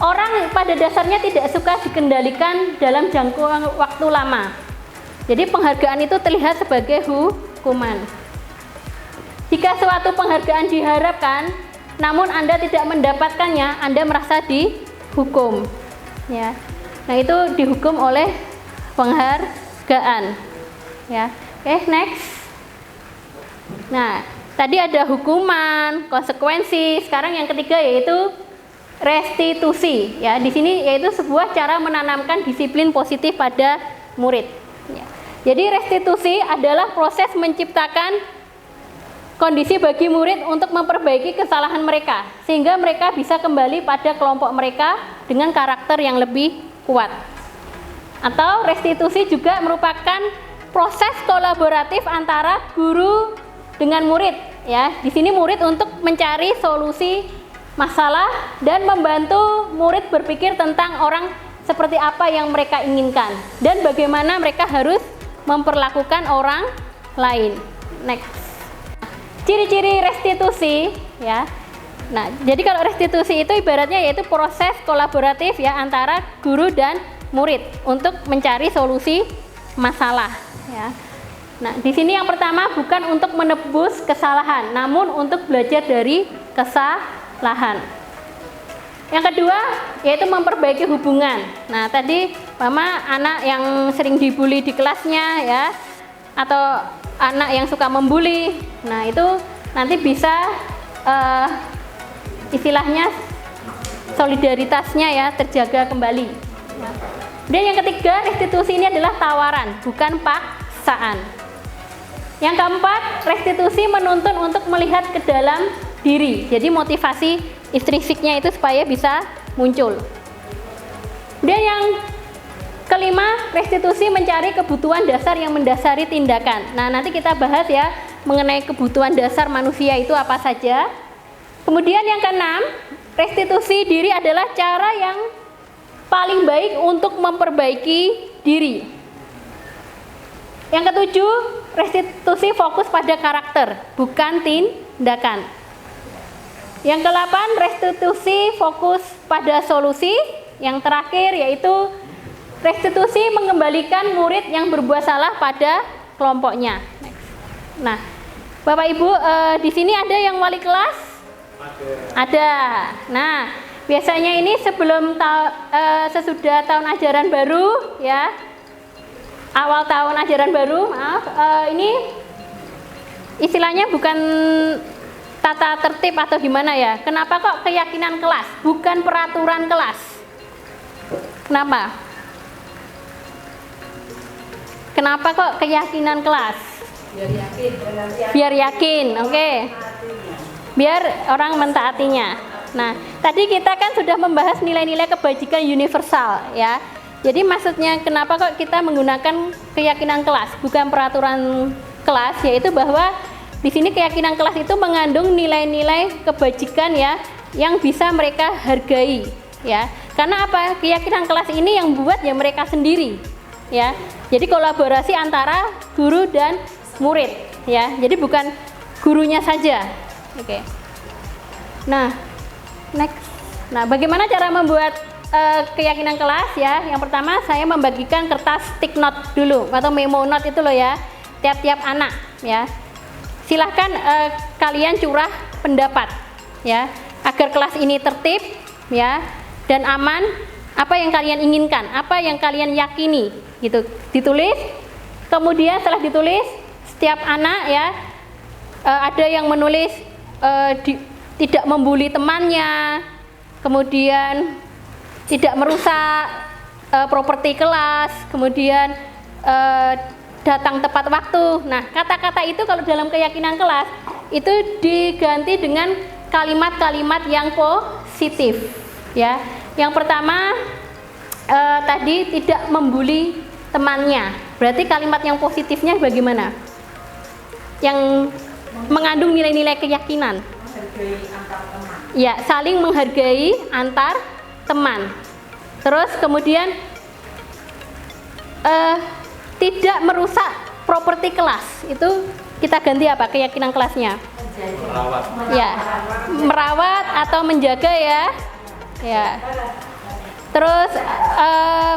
orang pada dasarnya tidak suka dikendalikan dalam jangka waktu lama. Jadi penghargaan itu terlihat sebagai hukuman. Jika suatu penghargaan diharapkan, namun Anda tidak mendapatkannya, Anda merasa dihukum. Ya. Nah, itu dihukum oleh penghargaan. Ya. Oke, next. Nah, tadi ada hukuman, konsekuensi. Sekarang yang ketiga yaitu restitusi. Ya, di sini yaitu sebuah cara menanamkan disiplin positif pada murid. Ya. Jadi restitusi adalah proses menciptakan kondisi bagi murid untuk memperbaiki kesalahan mereka sehingga mereka bisa kembali pada kelompok mereka dengan karakter yang lebih kuat. Atau restitusi juga merupakan proses kolaboratif antara guru dengan murid ya. Di sini murid untuk mencari solusi masalah dan membantu murid berpikir tentang orang seperti apa yang mereka inginkan dan bagaimana mereka harus memperlakukan orang lain. Next. Ciri-ciri restitusi, ya. Nah, jadi kalau restitusi itu ibaratnya yaitu proses kolaboratif ya antara guru dan murid untuk mencari solusi masalah, ya. Nah, di sini yang pertama bukan untuk menebus kesalahan, namun untuk belajar dari kesalahan. Yang kedua yaitu memperbaiki hubungan. Nah, tadi mama anak yang sering dibully di kelasnya ya, atau anak yang suka membuli. Nah, itu nanti bisa istilahnya solidaritasnya ya terjaga kembali. Dan yang ketiga, restitusi ini adalah tawaran, bukan paksaan. Yang keempat, restitusi menuntun untuk melihat ke dalam diri. Jadi motivasi intrinsiknya itu supaya bisa muncul. Dan yang kelima, restitusi mencari kebutuhan dasar yang mendasari tindakan. Nah, nanti kita bahas ya mengenai kebutuhan dasar manusia itu apa saja. Kemudian yang keenam, restitusi diri adalah cara yang paling baik untuk memperbaiki diri. Yang ketujuh, restitusi fokus pada karakter, bukan tindakan. Yang kedelapan, restitusi fokus pada solusi. Yang terakhir yaitu restitusi mengembalikan murid yang berbuat salah pada kelompoknya. Nah, Bapak Ibu, di sini ada yang wali kelas? Ada. Nah, biasanya ini sebelum sesudah tahun ajaran baru ya, awal tahun ajaran baru, ini istilahnya bukan tata tertib atau gimana ya. Kenapa kok keyakinan kelas, bukan peraturan kelas? Kenapa? Kenapa kok keyakinan kelas? Biar yakin, oke. Biar orang mentaatinya. Nah, tadi kita kan sudah membahas nilai-nilai kebajikan universal ya. Jadi maksudnya kenapa kok kita menggunakan keyakinan kelas, bukan peraturan kelas, yaitu bahwa di sini keyakinan kelas itu mengandung nilai-nilai kebajikan ya yang bisa mereka hargai ya. Karena apa? Keyakinan kelas ini yang buat ya mereka sendiri ya. Jadi kolaborasi antara guru dan murid ya. Jadi bukan gurunya saja. Oke. Nah, next. Nah, bagaimana cara membuat keyakinan kelas ya? Yang pertama saya membagikan kertas stick note dulu atau memo note itu loh ya. Tiap-tiap anak ya. Silahkan kalian curah pendapat ya, agar kelas ini tertib ya dan aman. Apa yang kalian inginkan, apa yang kalian yakini, gitu. Ditulis. Kemudian setelah ditulis, setiap anak ya ada yang menulis tidak membuli temannya, kemudian tidak merusak properti kelas, kemudian datang tepat waktu. Nah, kata-kata itu kalau dalam keyakinan kelas itu diganti dengan kalimat-kalimat yang positif ya. Yang pertama tadi tidak membuli temannya. Berarti kalimat yang positifnya bagaimana? Yang mengandung nilai-nilai keyakinan. Ya, saling menghargai antar teman. Terus kemudian tidak merusak properti kelas. Itu kita ganti apa keyakinan kelasnya? Merawat. Ya, merawat atau menjaga ya. Ya. Terus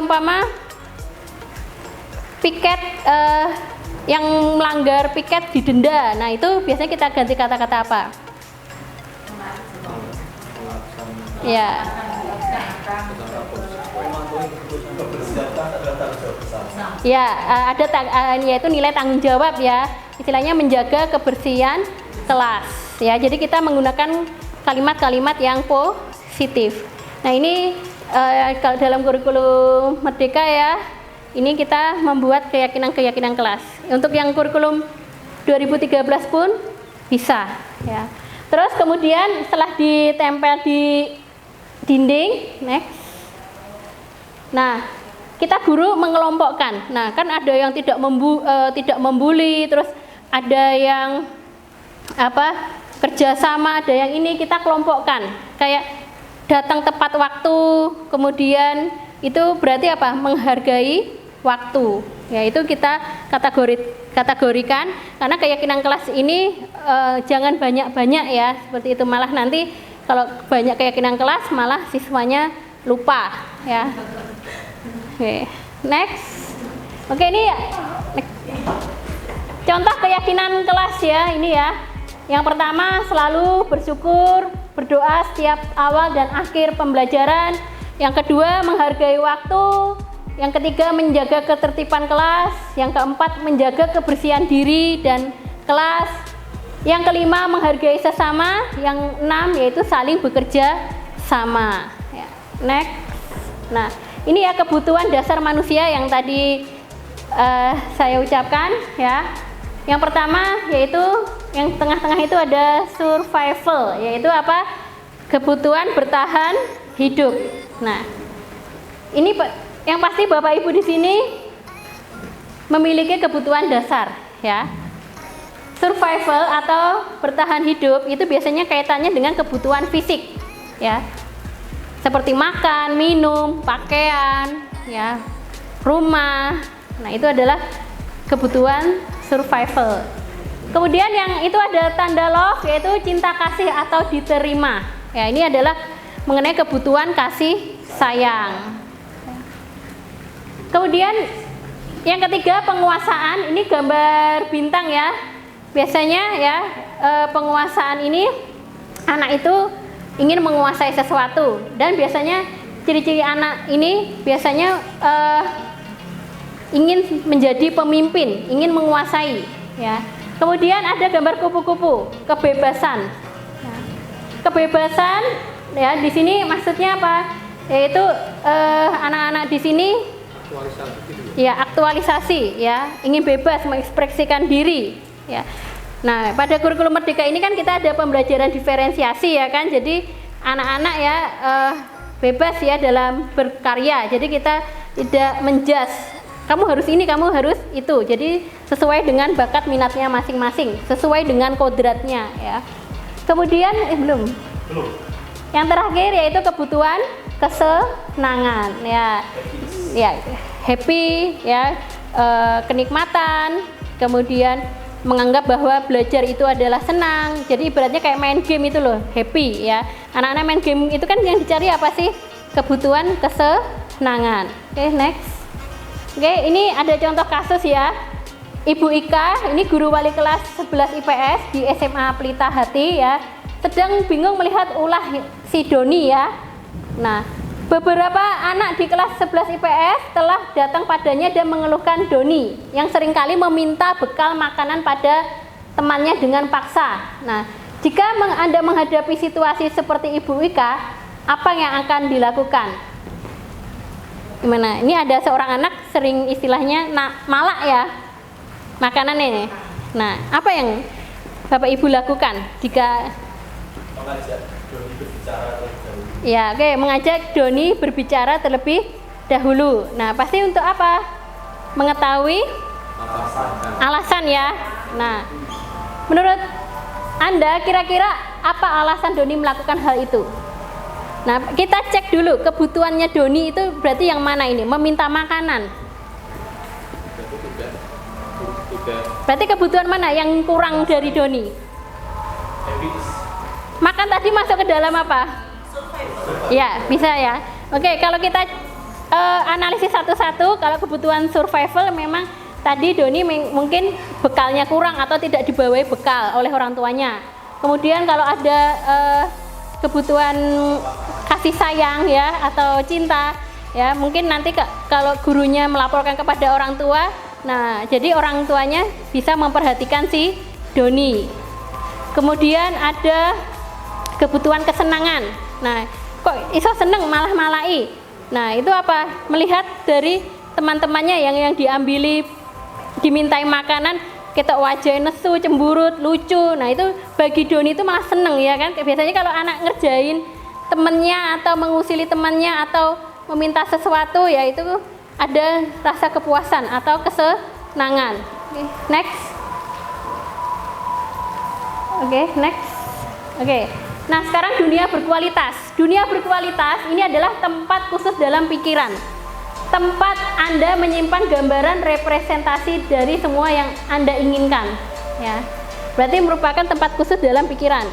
umpama piket yang melanggar piket didenda. Nah, itu biasanya kita ganti kata-kata apa? Ya. Ya, ada yaitu nilai tanggung jawab ya. Istilahnya menjaga kebersihan kelas ya. Jadi kita menggunakan kalimat-kalimat yang positif. Nah, ini kalau dalam kurikulum Merdeka ya, ini kita membuat keyakinan-keyakinan kelas. Untuk yang kurikulum 2013 pun bisa ya. Terus kemudian setelah ditempel di dinding, next. Nah, kita guru mengelompokkan. Nah, kan ada yang tidak membuli, terus ada yang kerjasama, ada yang ini kita kelompokkan, kayak datang tepat waktu, kemudian itu berarti apa? Menghargai waktu. Ya itu kita kategorikan, karena keyakinan kelas ini jangan banyak-banyak ya, seperti itu, malah nanti kalau banyak keyakinan kelas malah siswanya lupa ya. Oke, next. Oke, ini contoh keyakinan kelas ya, ini ya. Yang pertama, selalu bersyukur, berdoa setiap awal dan akhir pembelajaran. Yang kedua, menghargai waktu. Yang ketiga, menjaga ketertiban kelas. Yang keempat, menjaga kebersihan diri dan kelas. Yang kelima, menghargai sesama. Yang enam, yaitu saling bekerja sama. Ya, next. Nah, ini ya kebutuhan dasar manusia yang tadi saya ucapkan ya. Yang pertama yaitu yang tengah-tengah itu ada survival, yaitu apa? Kebutuhan bertahan hidup. Nah, ini yang pasti Bapak Ibu di sini memiliki kebutuhan dasar ya. Survival atau bertahan hidup itu biasanya kaitannya dengan kebutuhan fisik ya. Seperti makan, minum, pakaian, ya, rumah. Nah, itu adalah kebutuhan survival. Kemudian yang itu ada tanda love, yaitu cinta kasih atau diterima. Ya, ini adalah mengenai kebutuhan kasih sayang. Kemudian yang ketiga, penguasaan. Ini gambar bintang ya. Biasanya ya penguasaan ini anak itu ingin menguasai sesuatu, dan biasanya ciri-ciri anak ini biasanya ingin menjadi pemimpin, ingin menguasai ya. Kemudian ada gambar kupu-kupu, kebebasan. Nah, kebebasan ya di sini maksudnya apa? Yaitu anak-anak di sini ya aktualisasi ya, ingin bebas mengekspresikan diri ya. Nah, pada kurikulum Merdeka ini kan kita ada pembelajaran diferensiasi ya kan. Jadi anak-anak ya bebas ya dalam berkarya. Jadi kita tidak menjudge, kamu harus ini, kamu harus itu. Jadi sesuai dengan bakat minatnya masing-masing, sesuai dengan kodratnya ya. Kemudian belum. Yang terakhir yaitu kebutuhan kesenangan ya. Ya, happy ya, kenikmatan, kemudian menganggap bahwa belajar itu adalah senang. Jadi ibaratnya kayak main game itu loh, happy ya. Anak-anak main game itu kan yang dicari apa sih? Kebutuhan kesenangan. Oke, next. Oke, ini ada contoh kasus ya. Ibu Ika, ini guru wali kelas 11 IPS di SMA Pelita Hati ya, sedang bingung melihat ulah si Doni ya. Nah, beberapa anak di kelas 11 IPS telah datang padanya dan mengeluhkan Doni yang seringkali meminta bekal makanan pada temannya dengan paksa. Nah, jika Anda menghadapi situasi seperti Ibu Ika, apa yang akan dilakukan? Gimana? Ini ada seorang anak sering istilahnya malak ya makanan ini. Nah, apa yang Bapak Ibu lakukan jika mengajak Doni berbicara terlebih dahulu? Ya, oke, mengajak Doni berbicara terlebih dahulu. Nah, pasti untuk apa? Mengetahui alasan ya. Nah, menurut Anda kira-kira apa alasan Doni melakukan hal itu? Nah, kita cek dulu kebutuhannya Doni itu berarti yang mana ini? Meminta makanan. Berarti kebutuhan mana yang kurang dari Doni? Makan tadi masuk ke dalam apa? Ya, bisa ya. Oke, kalau kita analisis satu-satu, kalau kebutuhan survival memang tadi Doni mungkin bekalnya kurang atau tidak dibawahi bekal oleh orang tuanya. Kemudian kalau ada kebutuhan kasih sayang ya atau cinta ya, mungkin nanti kalau gurunya melaporkan kepada orang tua, nah jadi orang tuanya bisa memperhatikan si Doni. Kemudian ada kebutuhan kesenangan. Nah, kok iso seneng malah malai. Nah, itu apa? Melihat dari teman-temannya yang diambili, dimintai makanan, ketok wajah nesu, cemburut, lucu. Nah, itu bagi Doni itu malah seneng ya kan. Biasanya kalau anak ngerjain temennya atau mengusili temannya atau meminta sesuatu, ya itu ada rasa kepuasan atau kesenangan. Oke, next. Oke, next. Oke. Nah, sekarang dunia berkualitas. Dunia berkualitas ini adalah tempat khusus dalam pikiran. Tempat Anda menyimpan gambaran representasi dari semua yang Anda inginkan, ya. Berarti merupakan tempat khusus dalam pikiran.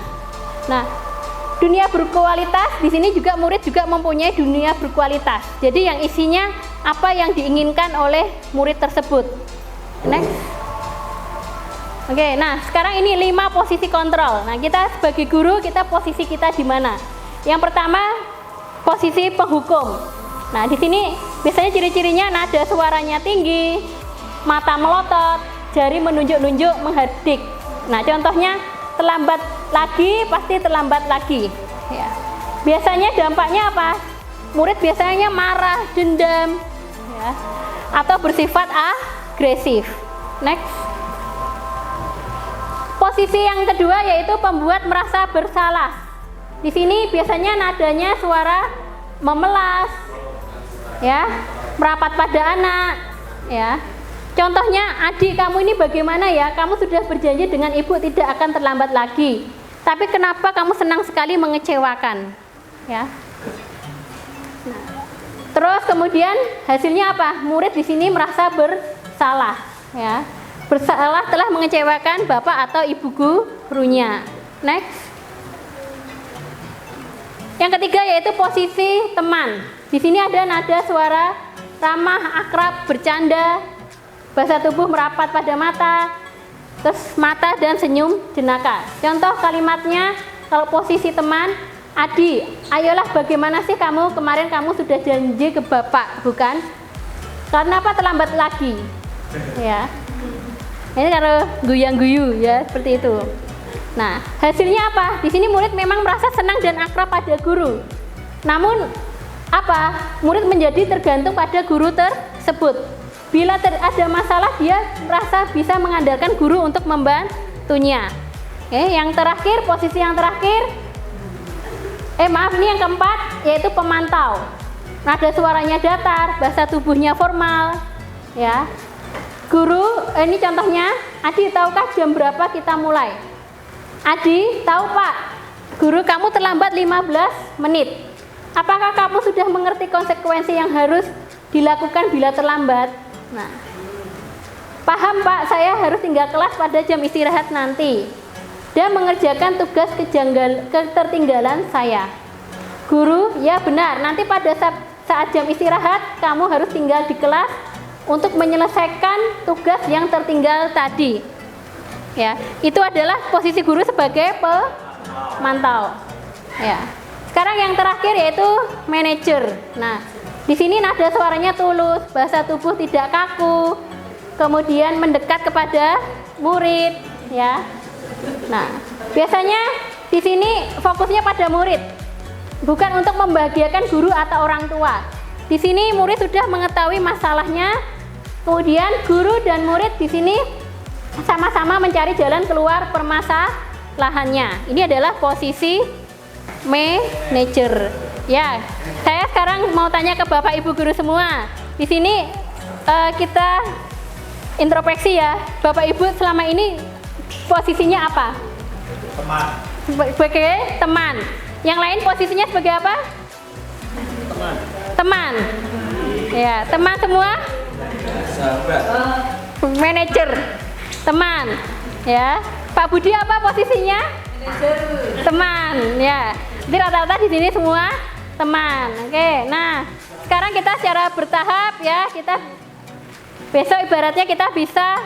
Nah, dunia berkualitas di sini juga murid juga mempunyai dunia berkualitas. Jadi yang isinya apa yang diinginkan oleh murid tersebut. Next. Oke, nah sekarang ini 5 posisi kontrol. Nah, kita sebagai guru, kita posisi kita di mana? Yang pertama, posisi penghukum. Nah, di sini biasanya ciri-cirinya nada suaranya tinggi, mata melotot, jari menunjuk-nunjuk, menghardik. Nah, contohnya terlambat lagi, pasti terlambat lagi. Ya. Biasanya dampaknya apa? Murid biasanya marah, dendam, ya, atau bersifat agresif. Next. Posisi yang kedua yaitu pembuat merasa bersalah. Di sini biasanya nadanya suara memelas, ya, merapat pada anak, ya. Contohnya, adik kamu ini bagaimana ya? Kamu sudah berjanji dengan ibu tidak akan terlambat lagi. Tapi kenapa kamu senang sekali mengecewakan, ya? Nah, terus kemudian hasilnya apa? Murid di sini merasa bersalah, ya. Bersalah telah mengecewakan bapak atau ibu gurunya. Next. Yang ketiga yaitu posisi teman. Di sini ada nada suara ramah, akrab, bercanda, bahasa tubuh merapat pada mata, terus mata dan senyum jenaka. Contoh kalimatnya kalau posisi teman, Adi, ayolah bagaimana sih kamu kemarin kamu sudah janji ke bapak, bukan? Karena apa terlambat lagi? Ya. Ini kalau guyang-guyu ya, seperti itu. Nah, hasilnya apa? Di sini murid memang merasa senang dan akrab pada guru. Namun apa? Murid menjadi tergantung pada guru tersebut. Bila ada masalah, dia merasa bisa mengandalkan guru untuk membantunya. Yang terakhir, posisi yang terakhir, ini yang keempat, yaitu pemantau. Nada suaranya datar, bahasa tubuhnya formal, ya. Guru, ini contohnya, Adi tahukah jam berapa kita mulai? Adi, tahu Pak, guru kamu terlambat 15 menit. Apakah kamu sudah mengerti konsekuensi yang harus dilakukan bila terlambat? Nah, paham Pak, saya harus tinggal kelas pada jam istirahat nanti dan mengerjakan tugas ketertinggalan saya. Guru, ya benar, nanti pada saat jam istirahat kamu harus tinggal di kelas untuk menyelesaikan tugas yang tertinggal tadi. Ya, itu adalah posisi guru sebagai pemantau. Ya. Sekarang yang terakhir yaitu manajer. Nah, di sini nada suaranya tulus, bahasa tubuh tidak kaku, kemudian mendekat kepada murid, ya. Nah, biasanya di sini fokusnya pada murid, bukan untuk membahagiakan guru atau orang tua. Di sini murid sudah mengetahui masalahnya. Kemudian guru dan murid di sini sama-sama mencari jalan keluar permasalahannya. Ini adalah posisi manajer. Ya, saya sekarang mau tanya ke Bapak Ibu guru semua. Di sini kita introspeksi ya. Bapak Ibu selama ini posisinya apa? Teman. Sebagai teman. Yang lain posisinya sebagai apa? Teman. Teman. Ya, teman semua? Sahabat. Manajer, teman, ya. Pak Budi apa posisinya? Manajer. Teman, ya. Jadi rata-rata di sini semua teman. Oke, nah sekarang kita secara bertahap ya, kita besok ibaratnya kita bisa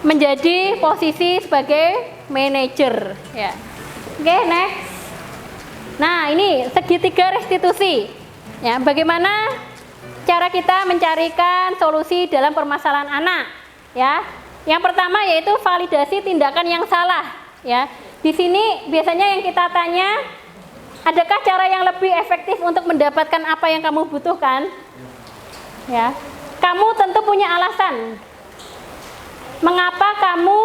menjadi posisi sebagai manajer, ya. Oke, next. Nah ini segitiga restitusi, ya. Bagaimana cara kita mencarikan solusi dalam permasalahan anak, ya. Yang pertama yaitu validasi tindakan yang salah, ya. Di sini biasanya yang kita tanya, adakah cara yang lebih efektif untuk mendapatkan apa yang kamu butuhkan? Ya. Kamu tentu punya alasan. Mengapa kamu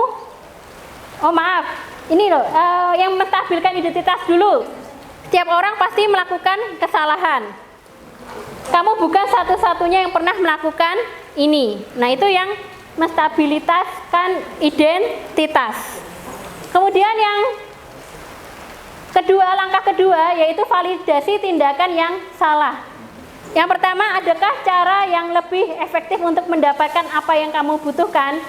ini loh, yang menstabilkan identitas dulu. Setiap orang pasti melakukan kesalahan. Kamu bukan satu-satunya yang pernah melakukan ini. Nah, itu yang menstabilitaskan identitas. Kemudian yang kedua, langkah kedua yaitu validasi tindakan yang salah. Yang pertama, adakah cara yang lebih efektif untuk mendapatkan apa yang kamu butuhkan?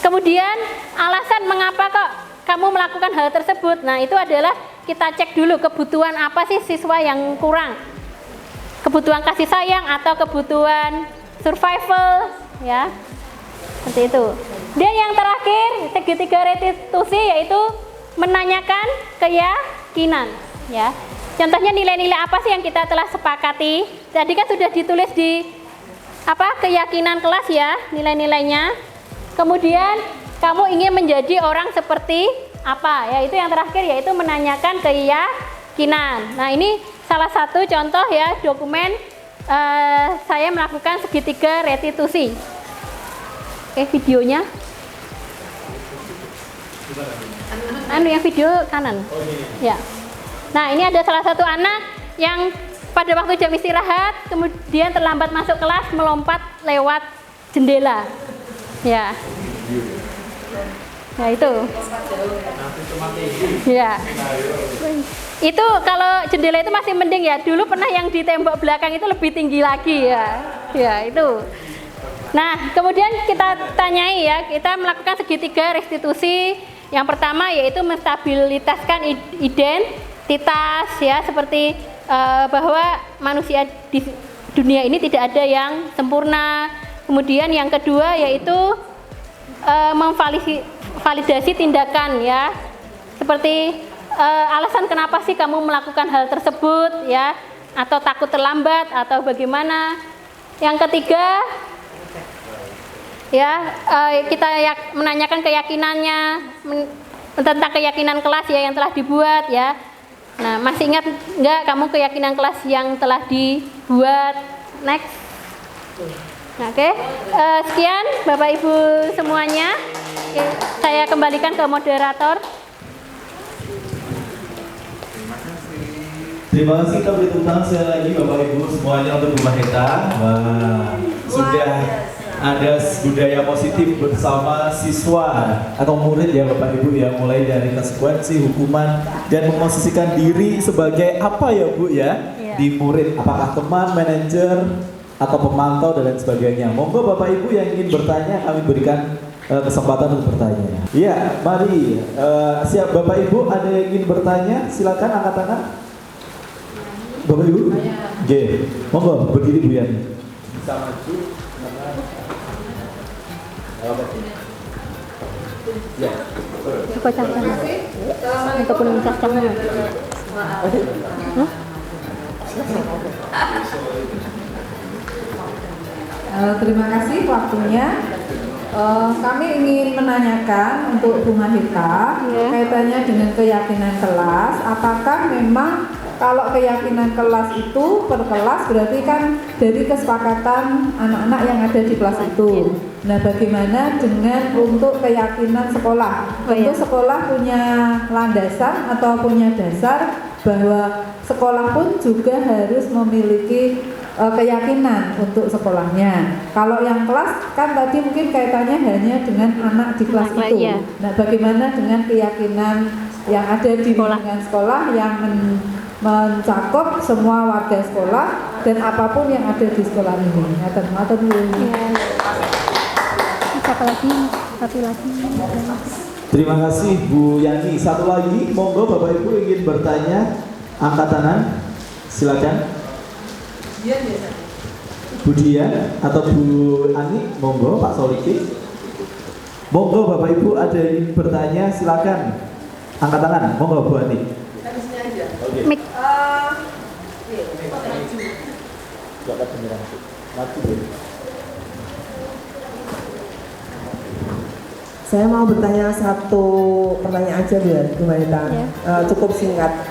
Kemudian alasan mengapa kok kamu melakukan hal tersebut. Nah, itu adalah kita cek dulu kebutuhan apa sih siswa yang kurang. Kebutuhan kasih sayang atau kebutuhan survival, ya. Seperti itu. Dan yang terakhir, segitiga restitusi yaitu menanyakan keyakinan, ya. Contohnya nilai-nilai apa sih yang kita telah sepakati? Tadi kan sudah ditulis di keyakinan kelas ya, nilai-nilainya. Kemudian kamu ingin menjadi orang seperti apa? Ya, itu yang terakhir yaitu menanyakan keyakinan. Nah, ini salah satu contoh ya dokumen saya melakukan segitiga restitusi. Oke, videonya. Yang video kanan. Ya. Nah, ini ada salah satu anak yang pada waktu jam istirahat kemudian terlambat masuk kelas melompat lewat jendela. Ya. Nah, itu. Ya. Itu kalau jendela itu masih mending ya. Dulu pernah yang di tembok belakang itu lebih tinggi lagi ya. Ya, itu. Nah, kemudian kita tanyai ya, kita melakukan segitiga restitusi. Yang pertama yaitu menstabilitaskan identitas ya, seperti bahwa manusia di dunia ini tidak ada yang sempurna. Kemudian yang kedua yaitu memvalidasi tindakan ya, seperti alasan kenapa sih kamu melakukan hal tersebut ya, atau takut terlambat atau bagaimana. Yang ketiga ya, kita menanyakan keyakinannya tentang keyakinan kelas ya yang telah dibuat ya. Nah, masih ingat enggak kamu keyakinan kelas yang telah dibuat? Next. Nah, oke. Sekian Bapak Ibu semuanya. Oke, saya kembalikan ke moderator. Terima kasih, kita beri tepuk tangan sekali lagi Bapak Ibu semuanya untuk Bu Maheta. Wah, sudah ada budaya positif bersama siswa atau murid ya Bapak Ibu ya, mulai dari konsekuensi, hukuman, dan memosisikan diri sebagai apa ya Bu ya, di murid, apakah teman, manajer, atau pemantau dan lain sebagainya. Monggo Bapak Ibu yang ingin bertanya, kami berikan kesempatan untuk bertanya. Iya, mari. Siap Bapak Ibu, ada yang ingin bertanya? Silakan angkat tangan. Bapak Ibu? Oke, monggo berdiri Bu Yani. Bisa maju. Ya. Coba cangkang. Untuk penulis cangkang. Terima kasih waktunya. Kami ingin menanyakan untuk Bu Mahita kaitannya dengan keyakinan kelas. Apakah memang kalau keyakinan kelas itu per kelas berarti kan dari kesepakatan anak-anak yang ada di kelas itu. Nah, bagaimana dengan untuk keyakinan sekolah? Tentu sekolah punya landasan atau punya dasar bahwa sekolah pun juga harus memiliki keyakinan untuk sekolahnya. Kalau yang kelas kan tadi mungkin kaitannya hanya dengan anak di kelas itu. Nah, bagaimana dengan keyakinan yang ada di lingkungan sekolah yang mencakup semua warga sekolah dan apapun yang ada di sekolah ini. Siapa lagi? Satu lagi. Terima kasih Bu Yani. Satu lagi, monggo Bapak Ibu ingin bertanya, angkat tangan. Silakan. Bu Dian atau Bu Ani, monggo Pak Solikin. Monggo Bapak Ibu ada yang ingin bertanya, silakan. Angkat tangan, monggo Bu Ani. Oke. Saya mau bertanya satu pertanyaan aja Bu Mahita, cukup singkat.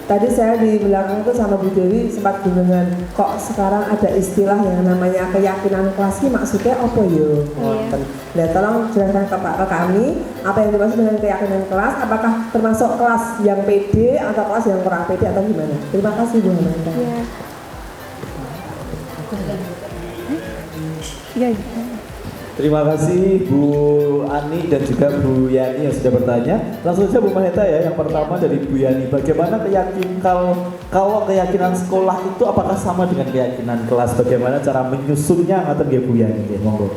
Tadi saya di belakang itu sama Bu Dewi sempat bingungan, kok sekarang ada istilah yang namanya keyakinan kelas ini maksudnya apa yo? Nah, tolong jelaskan ke kami apa yang dimaksud dengan keyakinan kelas, apakah termasuk kelas yang PD atau kelas yang kurang PD atau gimana? Terima kasih Bu Mahita. Terima kasih Bu Ani dan juga Bu Yani yang sudah bertanya. Langsung saja Bu Maheta ya, yang pertama dari Bu Yani. Bagaimana kalau keyakinan sekolah itu apakah sama dengan keyakinan kelas? Bagaimana cara menyusunnya atau Bu Yani? Ya, monggo.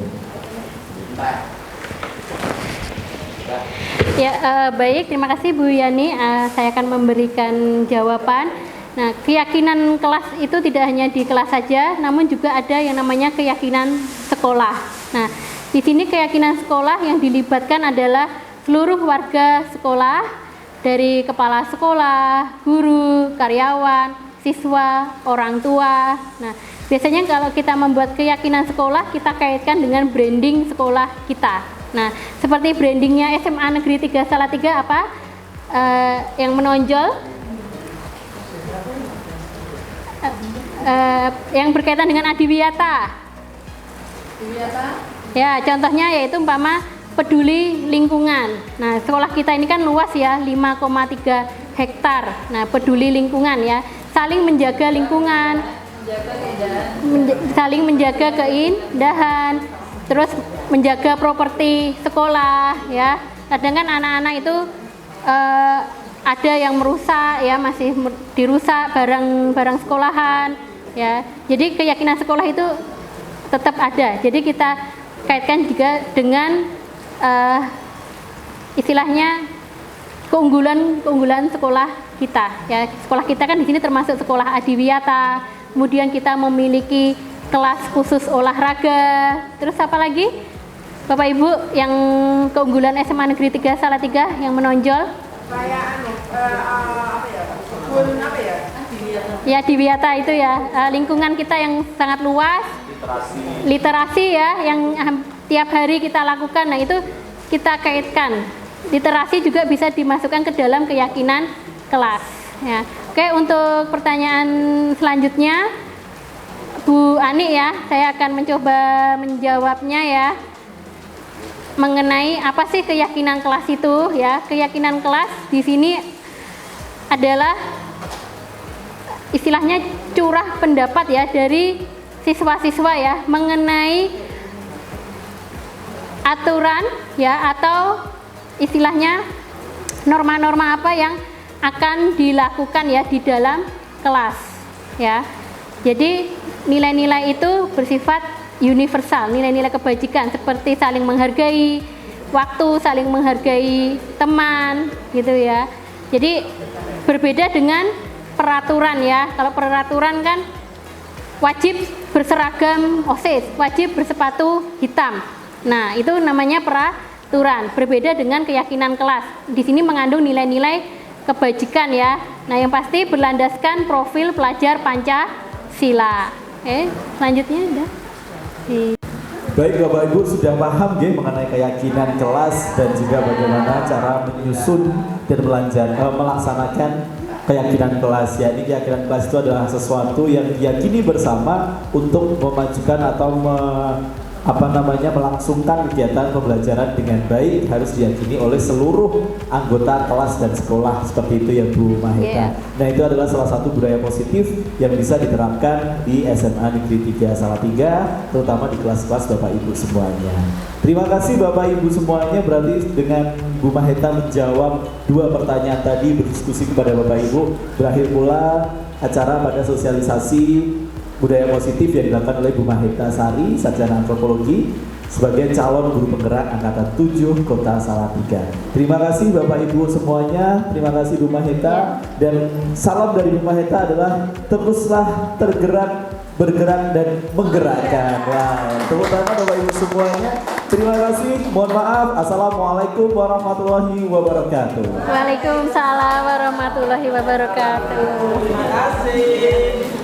Ya, baik, terima kasih Bu Yani. Saya akan memberikan jawaban. Nah, keyakinan kelas itu tidak hanya di kelas saja, namun juga ada yang namanya keyakinan sekolah. Nah, di sini keyakinan sekolah yang dilibatkan adalah seluruh warga sekolah, dari kepala sekolah, guru, karyawan, siswa, orang tua. Nah, biasanya kalau kita membuat keyakinan sekolah, kita kaitkan dengan branding sekolah kita. Nah, seperti brandingnya SMA Negeri 3 Salatiga apa? Yang menonjol yang berkaitan dengan adiwiyata. Ya, contohnya yaitu umpama peduli lingkungan. Nah, sekolah kita ini kan luas ya, 5,3 hektar. Nah, peduli lingkungan ya, saling menjaga lingkungan, saling menjaga keindahan, terus menjaga properti sekolah ya. Kadang kan anak-anak itu ada yang merusak ya, masih dirusak barang-barang sekolahan ya. Jadi keyakinan sekolah itu tetap ada. Jadi kita kaitkan juga dengan istilahnya keunggulan sekolah kita ya. Sekolah kita kan di sini termasuk sekolah adiwiyata. Kemudian kita memiliki kelas khusus olahraga. Terus apa lagi? Bapak Ibu, yang keunggulan SMA Negeri 3 Salatiga yang menonjol? Ya, adiwiyata itu ya, lingkungan kita yang sangat luas, literasi ya, yang tiap hari kita lakukan. Nah, itu kita kaitkan. Literasi juga bisa dimasukkan ke dalam keyakinan kelas ya. Oke, untuk pertanyaan selanjutnya Bu Ani ya, saya akan mencoba menjawabnya ya, mengenai apa sih keyakinan kelas itu ya. Keyakinan kelas di sini adalah istilahnya curah pendapat ya dari siswa-siswa ya mengenai aturan ya, atau istilahnya norma-norma apa yang akan dilakukan ya di dalam kelas ya. Jadi nilai-nilai itu bersifat universal, nilai-nilai kebajikan seperti saling menghargai waktu, saling menghargai teman gitu ya. Jadi berbeda dengan peraturan ya. Kalau peraturan kan wajib berseragam OSIS, wajib bersepatu hitam. Nah, itu namanya peraturan. Berbeda dengan keyakinan kelas. Di sini mengandung nilai-nilai kebajikan ya. Nah, yang pasti berlandaskan profil pelajar Pancasila. Selanjutnya udah. Baik Bapak Ibu, sudah paham ya mengenai keyakinan kelas dan juga bagaimana cara menyusun dan melaksanakan keyakinan kelas ya. Ini keyakinan kelas itu adalah sesuatu yang diyakini bersama untuk memajukan atau melangsungkan kegiatan pembelajaran dengan baik, harus diyakini oleh seluruh anggota kelas dan sekolah, seperti itu ya Bu Maheta. Nah, itu adalah salah satu budaya positif yang bisa diterapkan di SMA Negeri 3 Salatiga, terutama di kelas-kelas Bapak Ibu semuanya. Terima kasih Bapak Ibu semuanya. Berarti dengan Bu Maheta menjawab dua pertanyaan tadi, berdiskusi kepada Bapak Ibu, berakhir pula acara pada sosialisasi budaya positif yang dilakukan oleh Bu Maheta Sari, sarjana antropologi, sebagai calon guru penggerak angkatan 7 Kota Salatiga. Terima kasih Bapak Ibu semuanya, terima kasih Bu Maheta, dan salam dari Bu Maheta adalah teruslah tergerak, bergerak dan menggerakkan. Wow, tepuk tangan Bapak Ibu semuanya. Terima kasih. Mohon maaf. Assalamualaikum warahmatullahi wabarakatuh. Waalaikumsalam warahmatullahi wabarakatuh. Terima kasih.